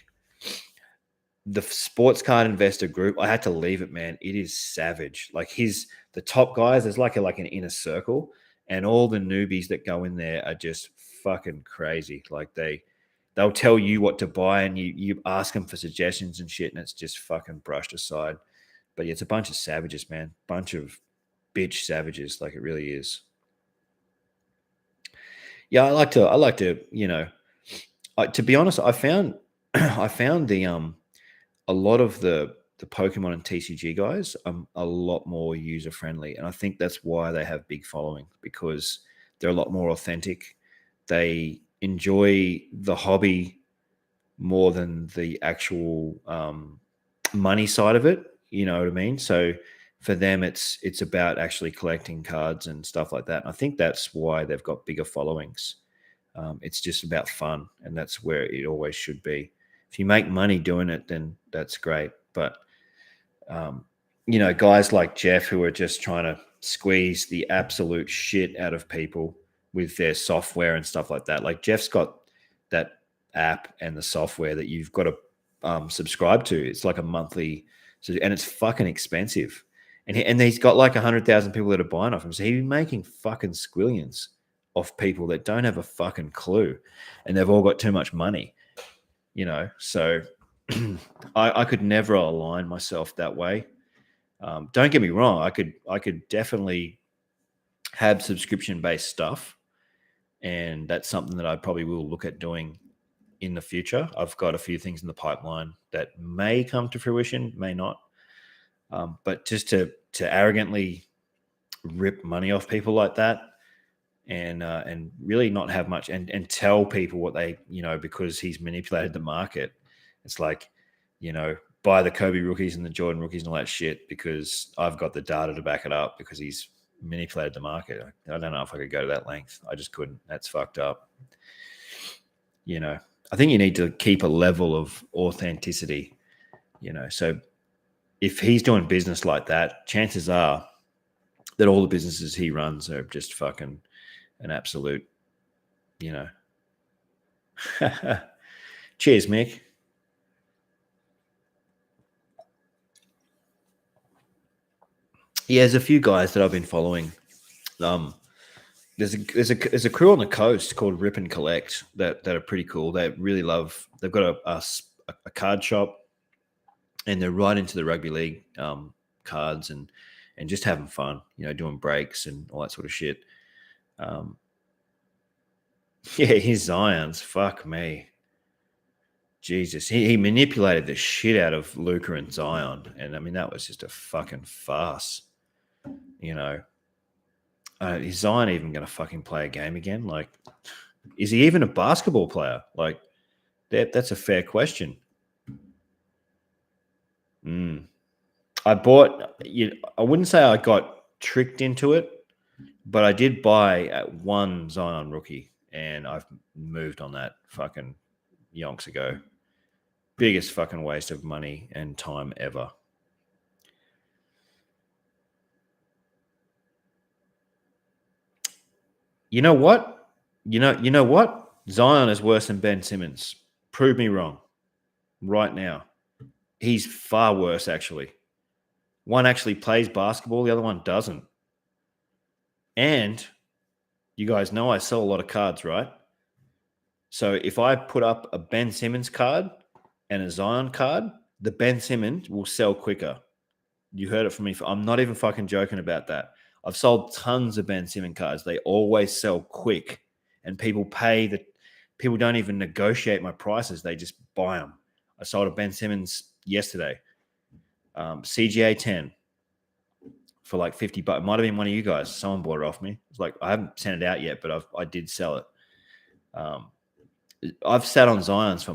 the sports card investor group, I had to leave it, man. It is savage. Like the top guys, there's like an inner circle, and all the newbies that go in there are just fucking crazy. Like they'll tell you what to buy, and you ask them for suggestions and shit, and it's just fucking brushed aside. But yeah, it's a bunch of savages, man. Bunch of bitch savages, like it really is. Yeah, I like to, you know, to be honest, I found the a lot of the Pokemon and TCG guys are a lot more user friendly, and I think that's why they have big following, because they're a lot more authentic. They enjoy the hobby more than the actual money side of it. You know what I mean? So for them, it's about actually collecting cards and stuff like that. And I think that's why they've got bigger followings. It's just about fun, and that's where it always should be. If you make money doing it, then that's great. But you know, guys like Jeff who are just trying to squeeze the absolute shit out of people with their software and stuff like that. Like Jeff's got that app and the software that you've got to subscribe to. It's like a monthly, and it's fucking expensive. And he's got like 100,000 people that are buying off him. So he's making fucking squillions off people that don't have a fucking clue, and they've all got too much money, you know. So I could never align myself that way. Don't get me wrong. I could definitely have subscription-based stuff, and that's something that I probably will look at doing in the future. I've got a few things in the pipeline that may come to fruition, may not. But just to arrogantly rip money off people like that, and really not have much, and tell people what they, you know, because he's manipulated the market. It's like, you know, buy the Kobe rookies and the Jordan rookies and all that shit because I've got the data to back it up, because he's manipulated the market. I don't know if I could go to that length. I just couldn't. That's fucked up. You know, I think you need to keep a level of authenticity, you know. So if he's doing business like that, chances are that all the businesses he runs are just fucking an absolute, you know. Cheers, Mick. Yeah, there's a few guys that I've been following. There's a crew on the coast called Rip and Collect that are pretty cool. They really love. They've got a card shop, and they're right into the rugby league cards, and and just having fun, doing breaks and all that sort of shit. Yeah, his Zions, fuck me. Jesus, he manipulated the shit out of Luca and Zion. And I mean, that was just a fucking farce. Is Zion even going to fucking play a game again? Like, is he even a basketball player? Like, that's a fair question. I wouldn't say I got tricked into it, but I did buy one Zion rookie, and I've moved on that fucking yonks ago. Biggest fucking waste of money and time ever. You know what? You know what? Zion is worse than Ben Simmons. Prove me wrong. Right now. He's far worse, actually. One actually plays basketball, the other one doesn't. And you guys know I sell a lot of cards, right? So if I put up a Ben Simmons card and a Zion card, the Ben Simmons will sell quicker. You heard it from me. I'm not even fucking joking about that. I've sold tons of Ben Simmons cards. They always sell quick, and people people don't even negotiate my prices. They just buy them. I sold a Ben Simmons yesterday, CGA 10 for like $50. It might have been one of you guys. Someone bought it off me. It's like, I haven't sent it out yet, but I did sell it. I've sat on Zions for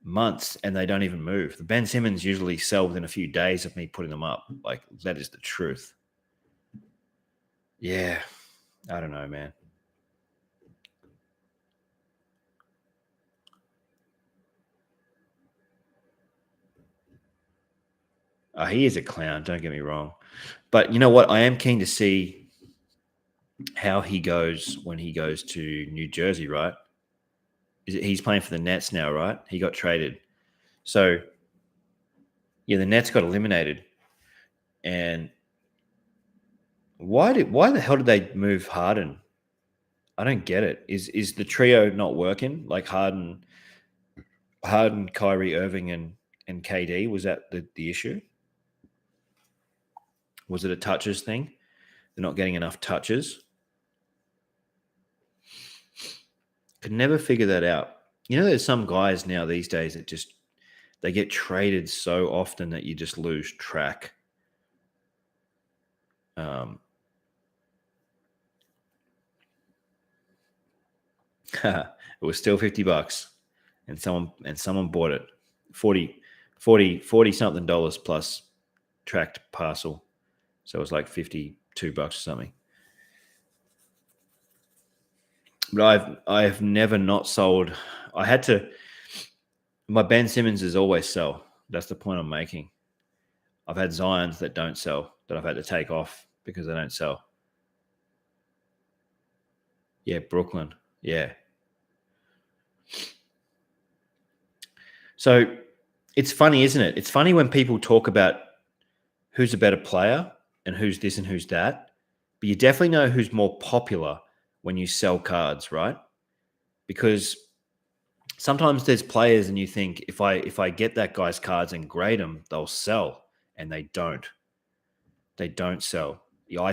months, and they don't even move. The Ben Simmons usually sell within a few days of me putting them up. Like, that is the truth. Yeah, I don't know, man. He is a clown, don't get me wrong. But you know what? I am keen to see how he goes when he goes to New Jersey, right? He's playing for the Nets now, right? He got traded. So, yeah, the Nets got eliminated. And why the hell did they move Harden? I don't get it. Is the trio not working? Like Harden, Kyrie Irving, and KD? Was that the issue? Was it a touches thing? They're not getting enough touches. Could never figure that out. There's some guys now these days that they get traded so often that you just lose track. It was still $50, and someone bought it. 40 something dollars plus tracked parcel. So it was like $52 or something. But I have never not sold. I had to. My Ben Simmons is always sell. That's the point I'm making. I've had Zions that don't sell, that I've had to take off because they don't sell. Yeah, Brooklyn. Yeah. So it's funny, isn't it? It's funny when people talk about who's a better player and who's this and who's that, but you definitely know who's more popular when you sell cards, right? Because sometimes there's players and you think, if I get that guy's cards and grade them, they'll sell, and they don't. They don't sell. I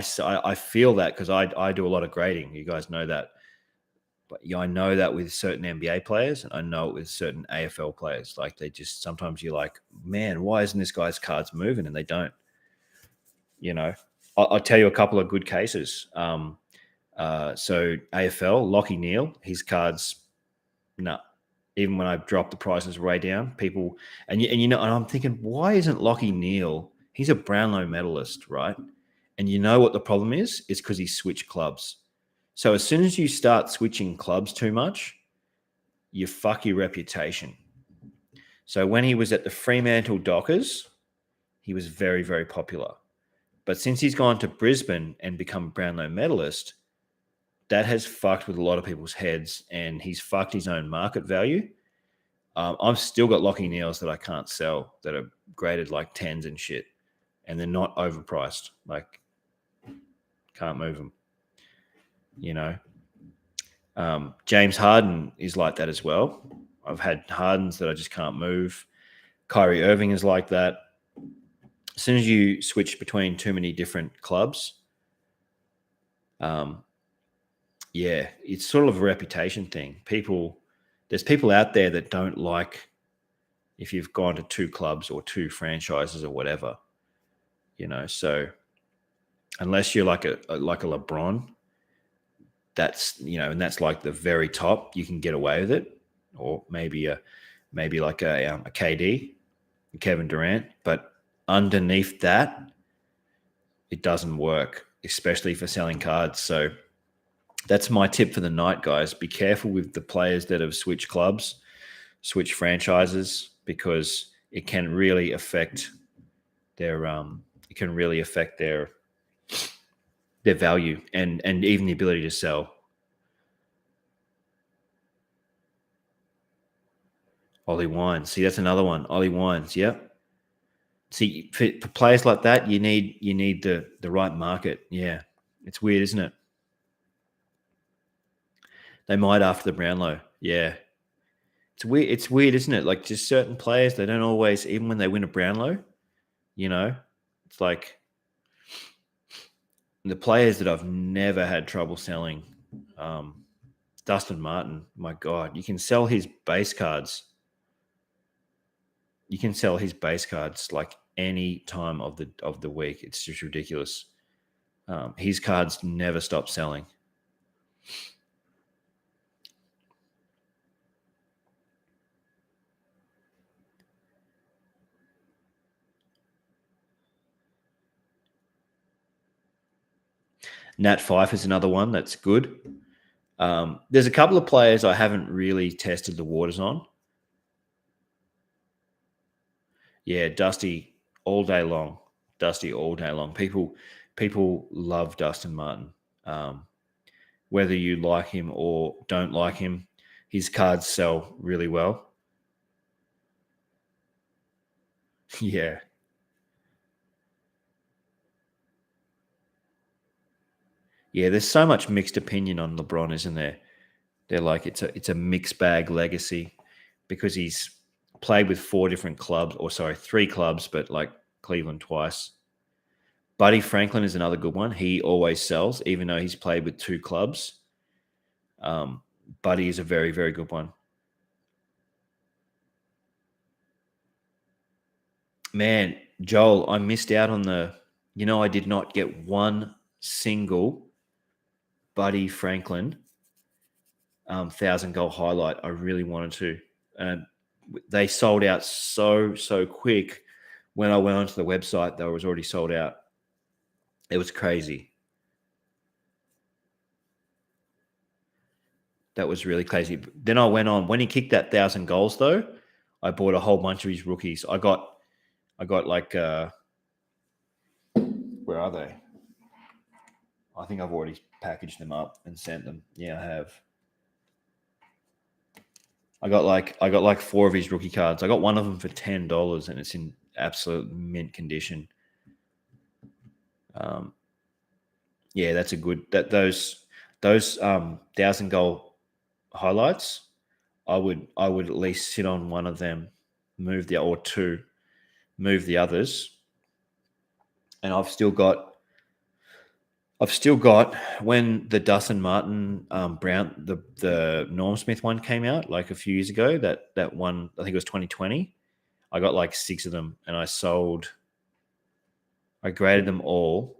feel that because I do a lot of grading. You guys know that. But I know that with certain NBA players, and I know it with certain AFL players. Like, they just, sometimes you're like, man, why isn't this guy's cards moving? And they don't. I'll tell you a couple of good cases. So AFL, Lockie Neal, his cards, no. Even when I dropped the prices way down, people, and I'm thinking, why isn't Lockie Neal? He's a Brownlow medalist, right? And you know what the problem is? It's because he switched clubs. So as soon as you start switching clubs too much, you fuck your reputation. So when he was at the Fremantle Dockers, he was very, very popular. But since he's gone to Brisbane and become Brownlow medalist, that has fucked with a lot of people's heads, and he's fucked his own market value. I've still got Lockie Neals that I can't sell that are graded like 10s and shit, and they're not overpriced. Like, can't move them. James Harden is like that as well. I've had Hardens that I just can't move. Kyrie Irving is like that. as soon as you switch between too many different clubs, yeah, it's sort of a reputation thing. There's people out there that don't like if you've gone to two clubs or two franchises or whatever, So unless you're like a LeBron, and that's like the very top, you can get away with it, or maybe like a KD, Kevin Durant, but underneath that, it doesn't work, especially for selling cards. So that's my tip for the night, guys. Be careful with the players that have switched clubs, switched franchises, because it can really affect their value and even the ability to sell. Ollie Wines. See, that's another one. Ollie Wines. Yep. See, for players like that, you need the right market. Yeah, it's weird, isn't it? They might after the Brownlow. Yeah, it's weird. It's weird, isn't it? Like just certain players, they don't always, even when they win a Brownlow, it's like the players that I've never had trouble selling. Dustin Martin, my God, you can sell his base cards. You can sell his base cards like any time of the week. It's just ridiculous. His cards never stop selling. Nat Fife is another one that's good. There's a couple of players I haven't really tested the waters on. Yeah, Dusty all day long. Dusty all day long. People love Dustin Martin. Whether you like him or don't like him, his cards sell really well. Yeah. Yeah, there's so much mixed opinion on LeBron, isn't there? They're like it's a mixed bag legacy because he's played with three clubs, but like Cleveland twice. Buddy Franklin is another good one. He always sells, even though he's played with two clubs. Buddy is a very, very good one. Man, Joel, I missed out on I did not get one single Buddy Franklin 1,000-goal highlight. I really wanted to. They sold out so quick. When I went onto the website, they was already sold out. It was crazy. That was really crazy. Then I went on when he kicked that 1,000 goals. Though I bought a whole bunch of his rookies. I got like where are they? I think I've already packaged them up and sent them. Yeah, I have. I got like 4 of his rookie cards. I got one of them for $10, and it's in absolute mint condition. Yeah, that's a good those 1,000-goal highlights. I would at least sit on one of them, move the others, and I've still got when the Dustin Martin Brown the Norm Smith one came out like a few years ago. That one, I think it was 2020. I got like 6 of them, and I graded them all.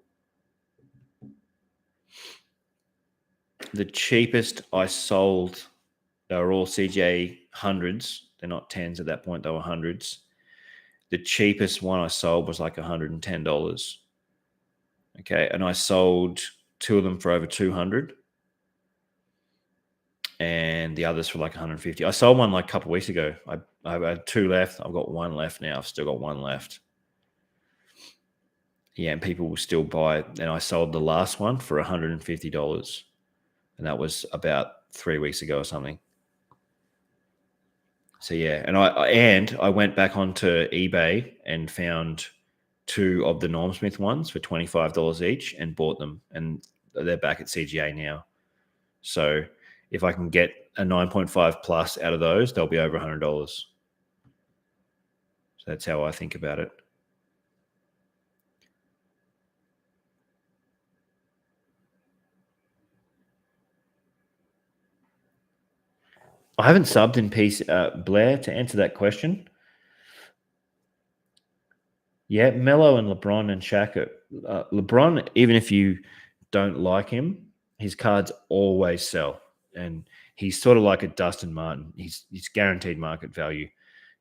The cheapest I sold, they were all CJ hundreds. They're not 10s at that point; they were hundreds. The cheapest one I sold was like $110. Okay, and I sold 2 of them for over 200, and the others for like 150. I sold one like a couple of weeks ago. I had 2 left. I've got 1 left now. I've still got 1 left. Yeah, and people will still buy it. And I sold the last one for $150, and that was about 3 weeks ago or something. So yeah, and I went back onto eBay and found 2 of the Norm Smith ones for $25 each and bought them, and they're back at CGA now. So if I can get a 9.5 plus out of those, they'll be over $100. So that's how I think about it. I haven't subbed in peace, Blair, to answer that question. Yeah, Melo and LeBron and Shaq. LeBron, even if you don't like him, his cards always sell, and he's sort of like a Dustin Martin. He's guaranteed market value.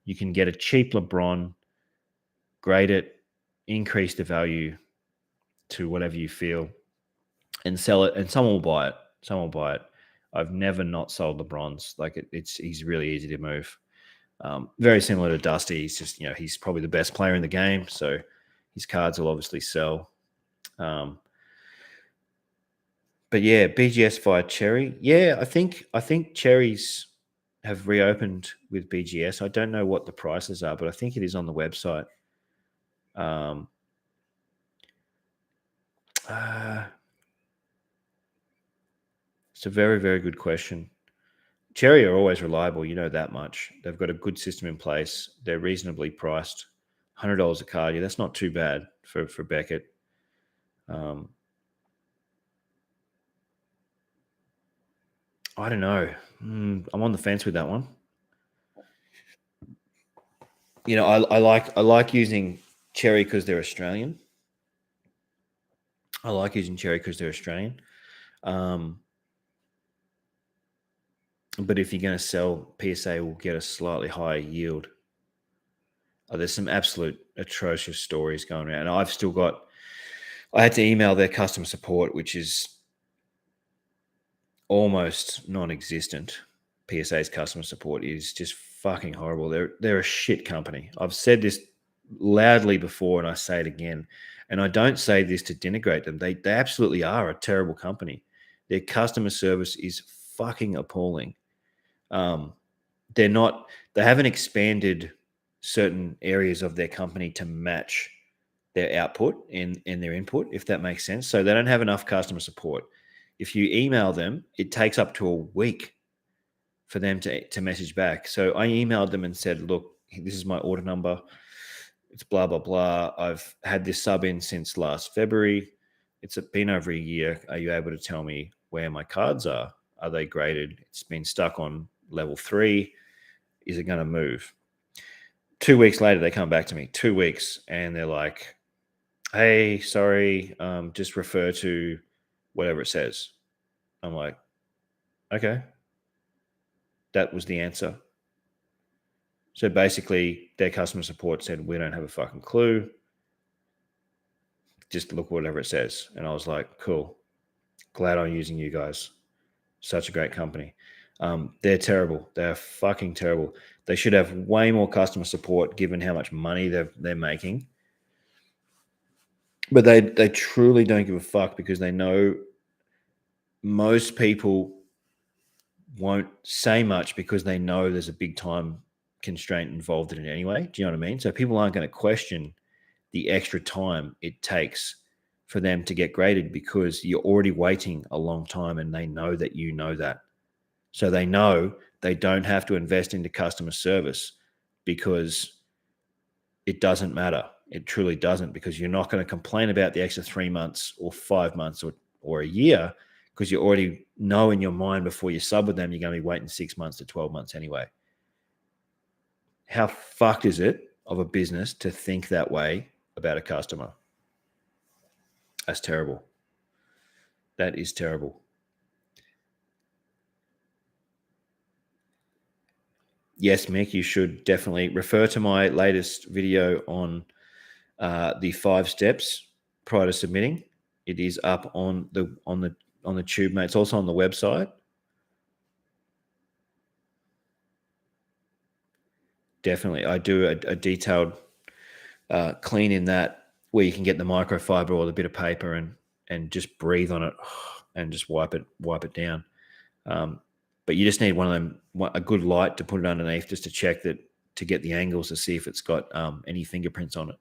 You can get a cheap LeBron, grade it, increase the value to whatever you feel, and sell it, and someone will buy it. Someone will buy it. I've never not sold LeBrons. Like he's really easy to move. Very similar to Dusty. He's just, he's probably the best player in the game, so his cards will obviously sell. But yeah, BGS via Cherry. Yeah, I think Cherries have reopened with BGS. I don't know what the prices are, but I think it is on the website. It's a very, very good question. Cherry are always reliable, you know that much. They've got a good system in place. They're reasonably priced. $100 a card. Yeah, that's not too bad for Beckett. I don't know. I'm on the fence with that one. I like using Cherry because they're Australian. But if you're going to sell, PSA will get a slightly higher yield. There's some absolute atrocious stories going around. I had to email their customer support, which is almost non-existent. PSA's customer support is just fucking horrible. They're a shit company. I've said this loudly before, and I say it again. And I don't say this to denigrate them. They absolutely are a terrible company. Their customer service is fucking appalling. They haven't expanded certain areas of their company to match their output and their input, if that makes sense. So they don't have enough customer support. If you email them, it takes up to a week for them to message back. So I emailed them and said, look, this is my order number. It's blah, blah, blah. I've had this sub in since last February. It's been over a year. Are you able to tell me where my cards are? Are they graded? It's been stuck on level 3. Is it going to move? 2 weeks later, they come back to me. 2 weeks. And they're like, hey, sorry, just refer to whatever it says. I'm like, okay. That was the answer. So basically, their customer support said, we don't have a fucking clue. Just look whatever it says. And I was like, cool. Glad I'm using you guys. Such a great company. They're terrible. They're fucking terrible. They should have way more customer support given how much money they're making. But they truly don't give a fuck because they know most people won't say much because they know there's a big time constraint involved in it anyway. Do you know what I mean? So people aren't going to question the extra time it takes for them to get graded because you're already waiting a long time and they know that you know that. So they know they don't have to invest into customer service because it doesn't matter. It truly doesn't, because you're not going to complain about the extra 3 months or 5 months or a year because you already know in your mind before you sub with them, you're going to be waiting 6 months to 12 months anyway. How fucked is it of a business to think that way about a customer? That's terrible. That is terrible. Yes, Mick, you should definitely refer to my latest video on the 5 steps prior to submitting. It is up on the tube, mate. It's also on the website. Definitely, I do a detailed clean in that where you can get the microfiber or the bit of paper and just breathe on it and just wipe it down. But you just need one of them, a good light to put it underneath just to check that, to get the angles to see if it's got any fingerprints on it.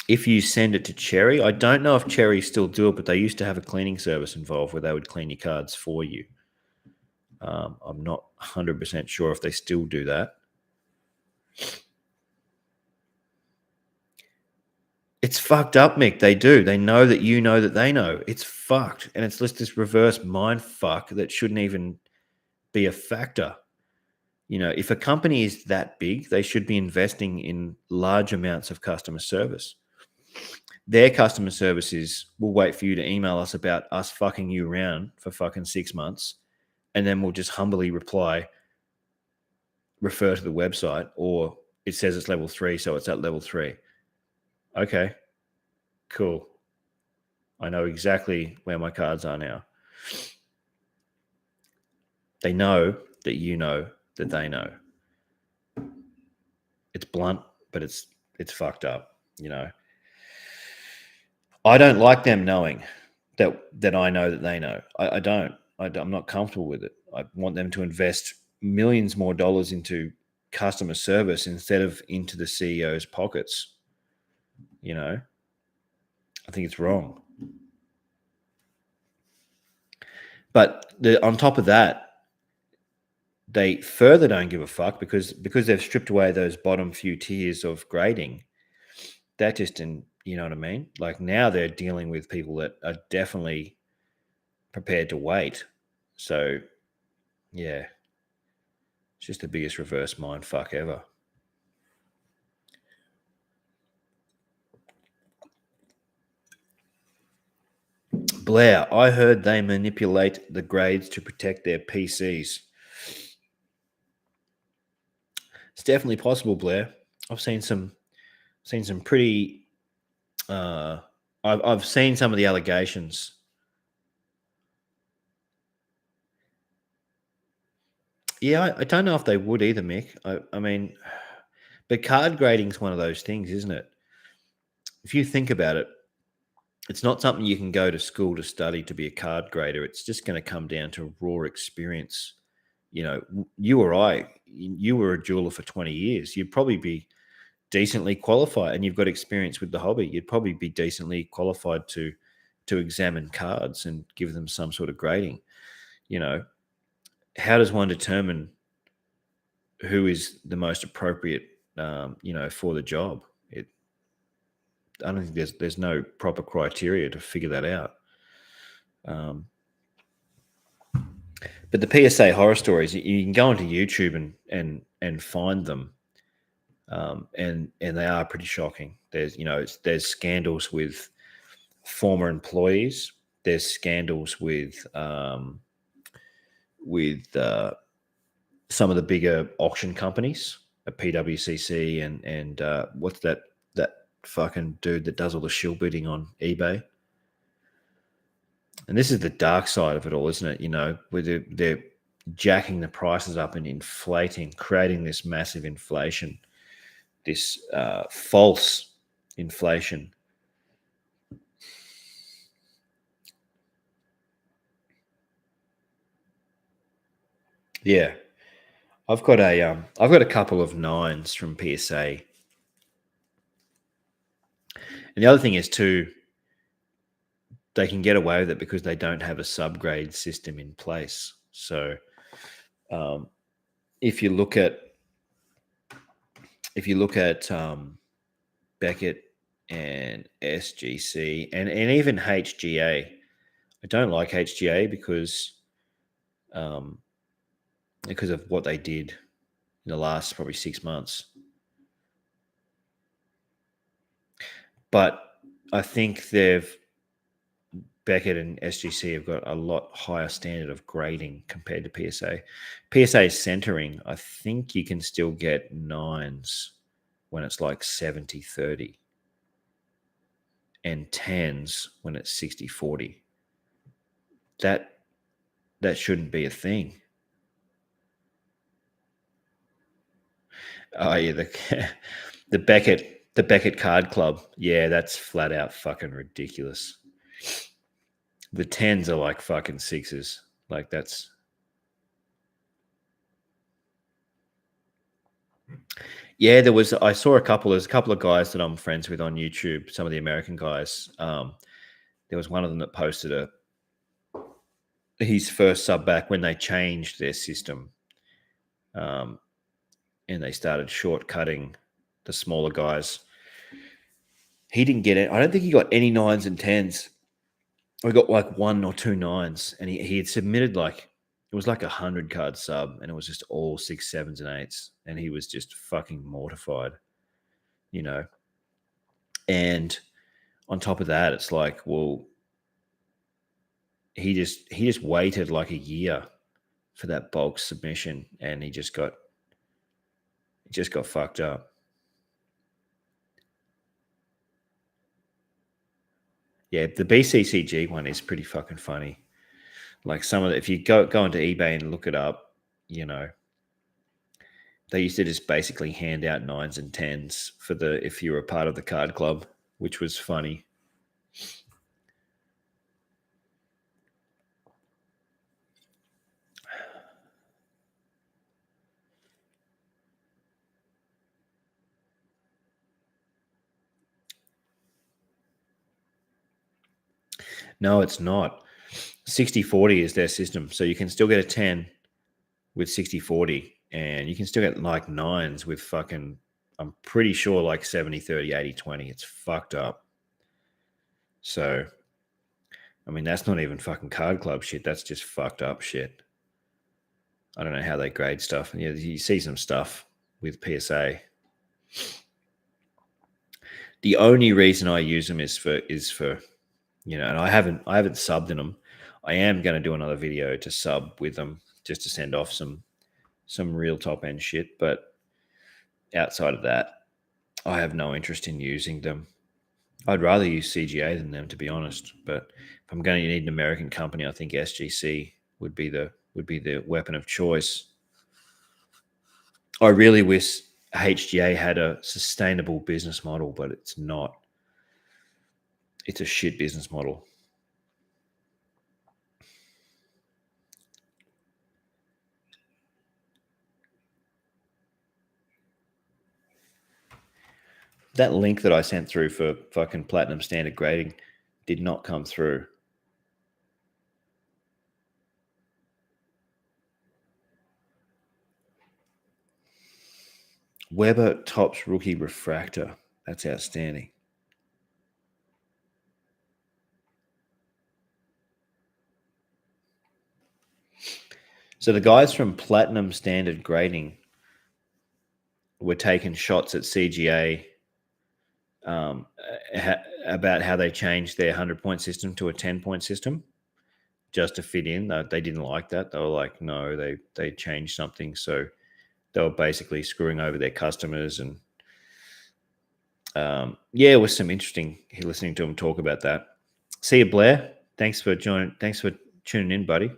If you send it to Cherry, I don't know if Cherry still do it, but they used to have a cleaning service involved where they would clean your cards for you. I'm not 100% sure if they still do that. It's fucked up, Mick. They do. They know that you know that they know. It's fucked. And it's just this reverse mind fuck that shouldn't even be a factor. If a company is that big, they should be investing in large amounts of customer service. Their customer services will wait for you to email us about us fucking you around for fucking 6 months. And then we'll just humbly reply, refer to the website, or it says it's level 3, so it's at level 3. Okay, cool. I know exactly where my cards are now. They know that you know that they know. It's blunt, but it's fucked up, I don't like them knowing that I know that they know. I don't. I'm not comfortable with it. I want them to invest millions more dollars into customer service instead of into the CEO's pockets. I think it's wrong. But on top of that, they further don't give a fuck because they've stripped away those bottom few tiers of grading. That just you know what I mean? Like now they're dealing with people that are definitely prepared to wait. So, yeah, it's just the biggest reverse mind fuck ever. Blair, I heard they manipulate the grades to protect their PCs. It's definitely possible, Blair. I've seen some pretty. I've seen some of the allegations. Yeah, I don't know if they would either, Mick. I mean, but card grading is one of those things, isn't it? If you think about it, it's not something you can go to school to study to be a card grader. It's just going to come down to raw experience. You or I, you were a jeweler for 20 years. You'd probably be decently qualified, and you've got experience with the hobby. You'd probably be decently qualified to examine cards and give them some sort of grading. How does one determine who is the most appropriate, for the job? I don't think there's no proper criteria to figure that out. But the PSA horror stories, you can go onto YouTube and find them, and they are pretty shocking. There's scandals with former employees. There's scandals with some of the bigger auction companies, a PWCC and what's that fucking dude that does all the shill bidding on eBay. And this is the dark side of it all, isn't it? Where they're jacking the prices up and inflating, creating this massive inflation, this false inflation. Yeah, I've got a couple of 9s from PSA, and the other thing is too, they can get away with it because they don't have a subgrade system in place. So, if you look at Beckett and SGC and even HGA, I don't like HGA because of what they did in the last probably 6 months. But I think Beckett and SGC have got a lot higher standard of grading compared to PSA. PSA centering, I think you can still get 9s when it's like 70-30 and 10s when it's 60-40. That shouldn't be a thing. Oh yeah, the Beckett Card Club. Yeah, that's flat out fucking ridiculous. The 10s are like fucking 6s. Like that's. Yeah, I saw there's a couple of guys that I'm friends with on YouTube, some of the American guys. There was one of them that posted his first sub back when they changed their system. And they started shortcutting the smaller guys. He didn't get it. I don't think he got any 9s and 10s. I got like 1 or 2 9s, and he had submitted like it was like 100 card sub, and it was just all 6 7s and 8s, and he was just fucking mortified, you know. And on top of that, it's like, well, he just waited like a year for that bulk submission, and he just got fucked up. Yeah, the BCCG one is pretty fucking funny. Like some of the, if you go onto eBay and look it up, you know, they used to just basically hand out 9s and 10s for the if you were a part of the card club, which was funny. No, it's not. 60/40 is their system. So you can still get a 10 with 60/40, and you can still get like 9s with fucking, I'm pretty sure like 70/30, 80/20. It's fucked up. So, I mean, that's not even fucking card club shit. That's just fucked up shit. I don't know how they grade stuff. And yeah, you see some stuff with PSA. The only reason I use them is for and I haven't subbed in them. I am going to do another video to sub with them just to send off some real top end shit. But outside of that, I have no interest in using them. I'd rather use CGA than them, to be honest. But if I'm going to need an American company, I think SGC would be the weapon of choice. I really wish HGA had a sustainable business model, but it's not. It's a shit business model. That link that I sent through for fucking platinum standard grading did not come through. Weber Topps rookie refractor. That's outstanding. So the guys from Platinum Standard Grading were taking shots at CGA about how they changed their 100-point system to a 10-point system just to fit in. They didn't like that. They were like, no, they changed something. So they were basically screwing over their customers. And yeah, it was some interesting listening to them talk about that. See you, Blair. Thanks for joining. Thanks for tuning in, buddy.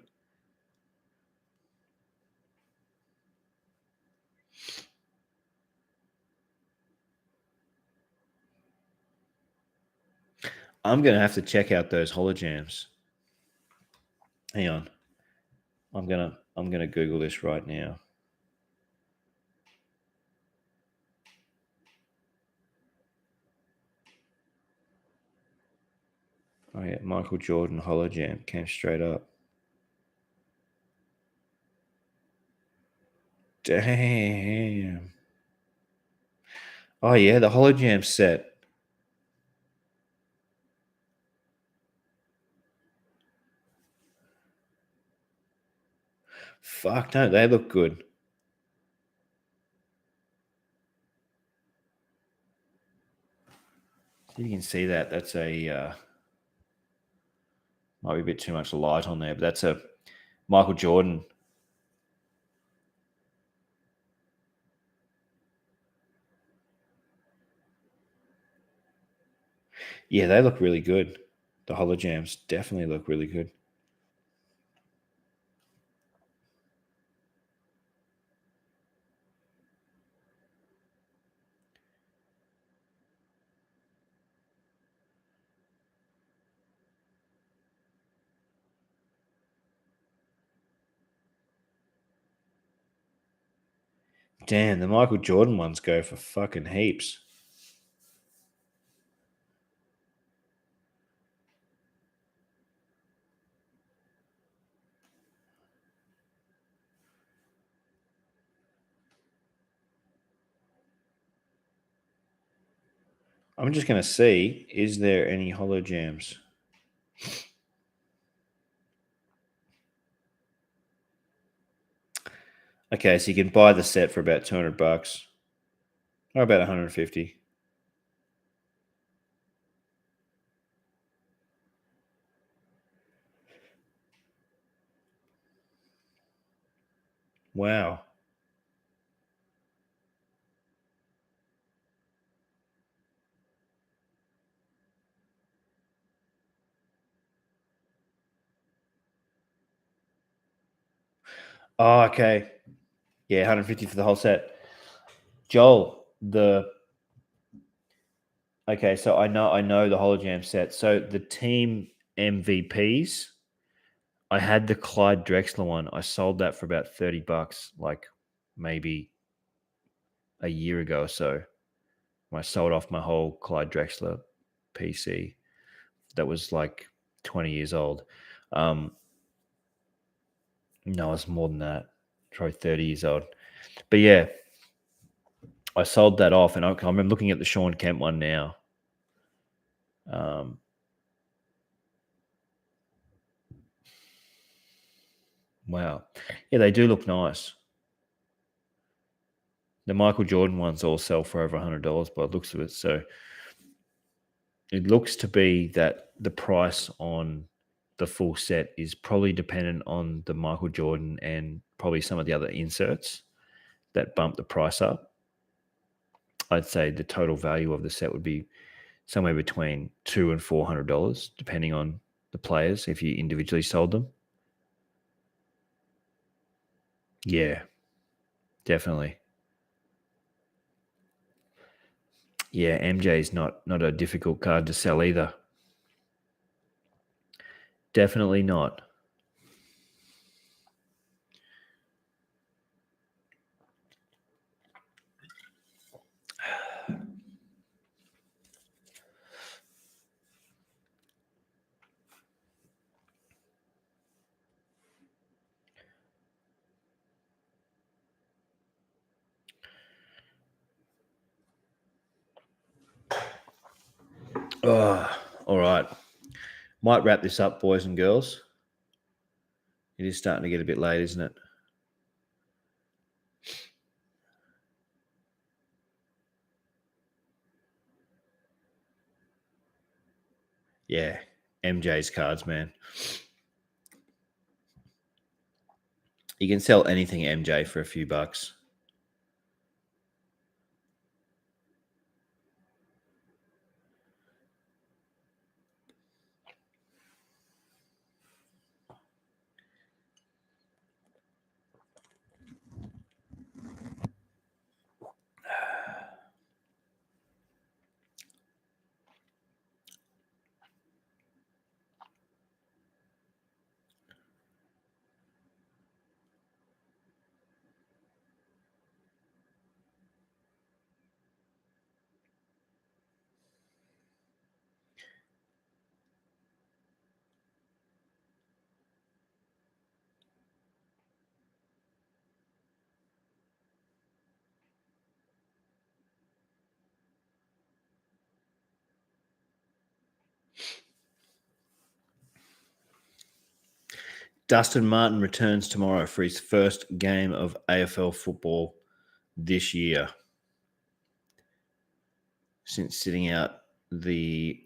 I'm gonna have to check out those holojams. Hang on. I'm gonna Google this right now. Oh yeah, Michael Jordan holojam came straight up. Damn. Oh yeah, the holojam set. Fuck no, they look good. You can see that. That's a might be a bit too much light on there, but that's a Michael Jordan. Yeah, they look really good. The holojams definitely look really good. Damn, the Michael Jordan ones go for fucking heaps. I'm just going to see, is there any holo jams? Okay, so you can buy the set for about $200 or about 150. Wow. Oh, okay. Yeah, 150 for the whole set. Joel, so I know the Holojam set. So the team MVPs, I had the Clyde Drexler one. I sold that for about $30, like maybe a year ago or so. When I sold off my whole Clyde Drexler PC that was like 20 years old. No, it's more than that. Probably 30 years old. But yeah, I sold that off, and I'm looking at the Sean Kemp one now. Wow. Yeah, they do look nice. The Michael Jordan ones all sell for over $100 by the looks of it. So it looks to be that the price on the full set is probably dependent on the Michael Jordan and probably some of the other inserts that bump the price up. I'd say the total value of the set would be somewhere between $200 and $400, depending on the players, if you individually sold them. Yeah, definitely. Yeah, MJ is not a difficult card to sell either. Definitely not. Oh, all right. Might wrap this up, boys and girls. It is starting to get a bit late, isn't it? Yeah, MJ's cards, man. You can sell anything MJ for a few bucks. Dustin Martin returns tomorrow for his first game of AFL football this year since sitting out the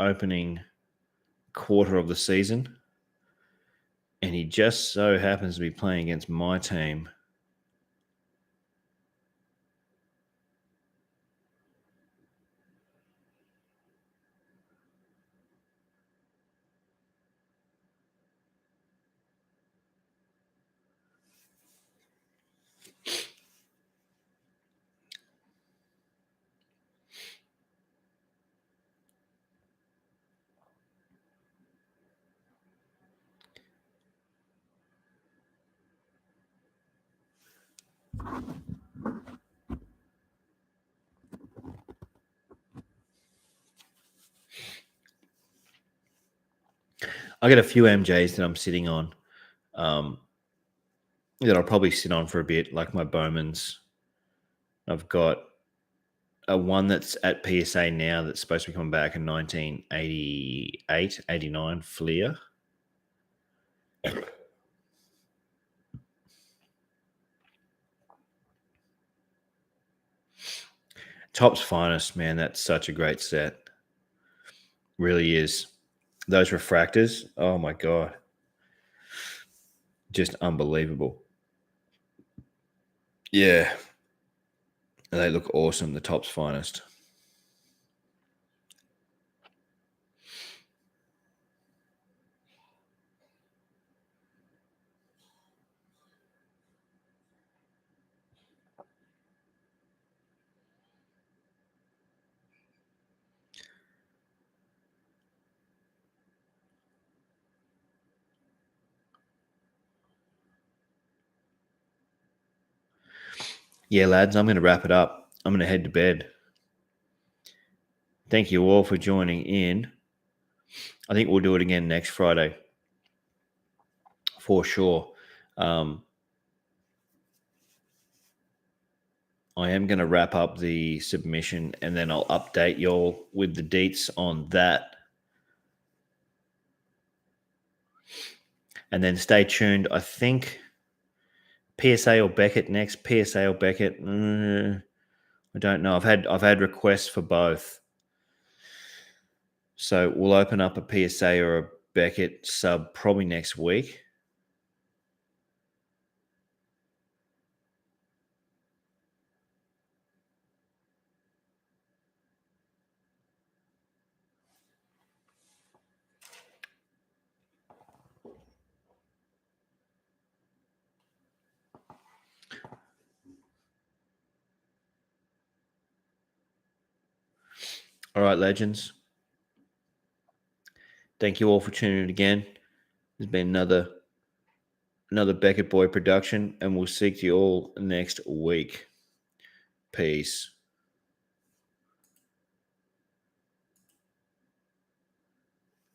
opening quarter of the season. And he just so happens to be playing against my team. I got a few MJs that I'm sitting on that I'll probably sit on for a bit, like my Bowmans. I've got one that's at PSA now that's supposed to be coming back in 1988, 89, Fleer. Top's Finest, man. That's such a great set. Really is. Those refractors, oh my God. Just unbelievable. Yeah. They look awesome. The Top's Finest. Yeah, lads, I'm going to wrap it up. I'm going to head to bed. Thank you all for joining in. I think we'll do it again next Friday for sure. I am going to wrap up the submission and then I'll update y'all with the deets on that. And then stay tuned. I think PSA or Beckett next. PSA or Beckett. I don't know. I've had requests for both. So we'll open up a PSA or a Beckett sub probably next week. All right, legends. Thank you all for tuning in again. There's been another Beckett Boy production, and we'll see you all next week. Peace.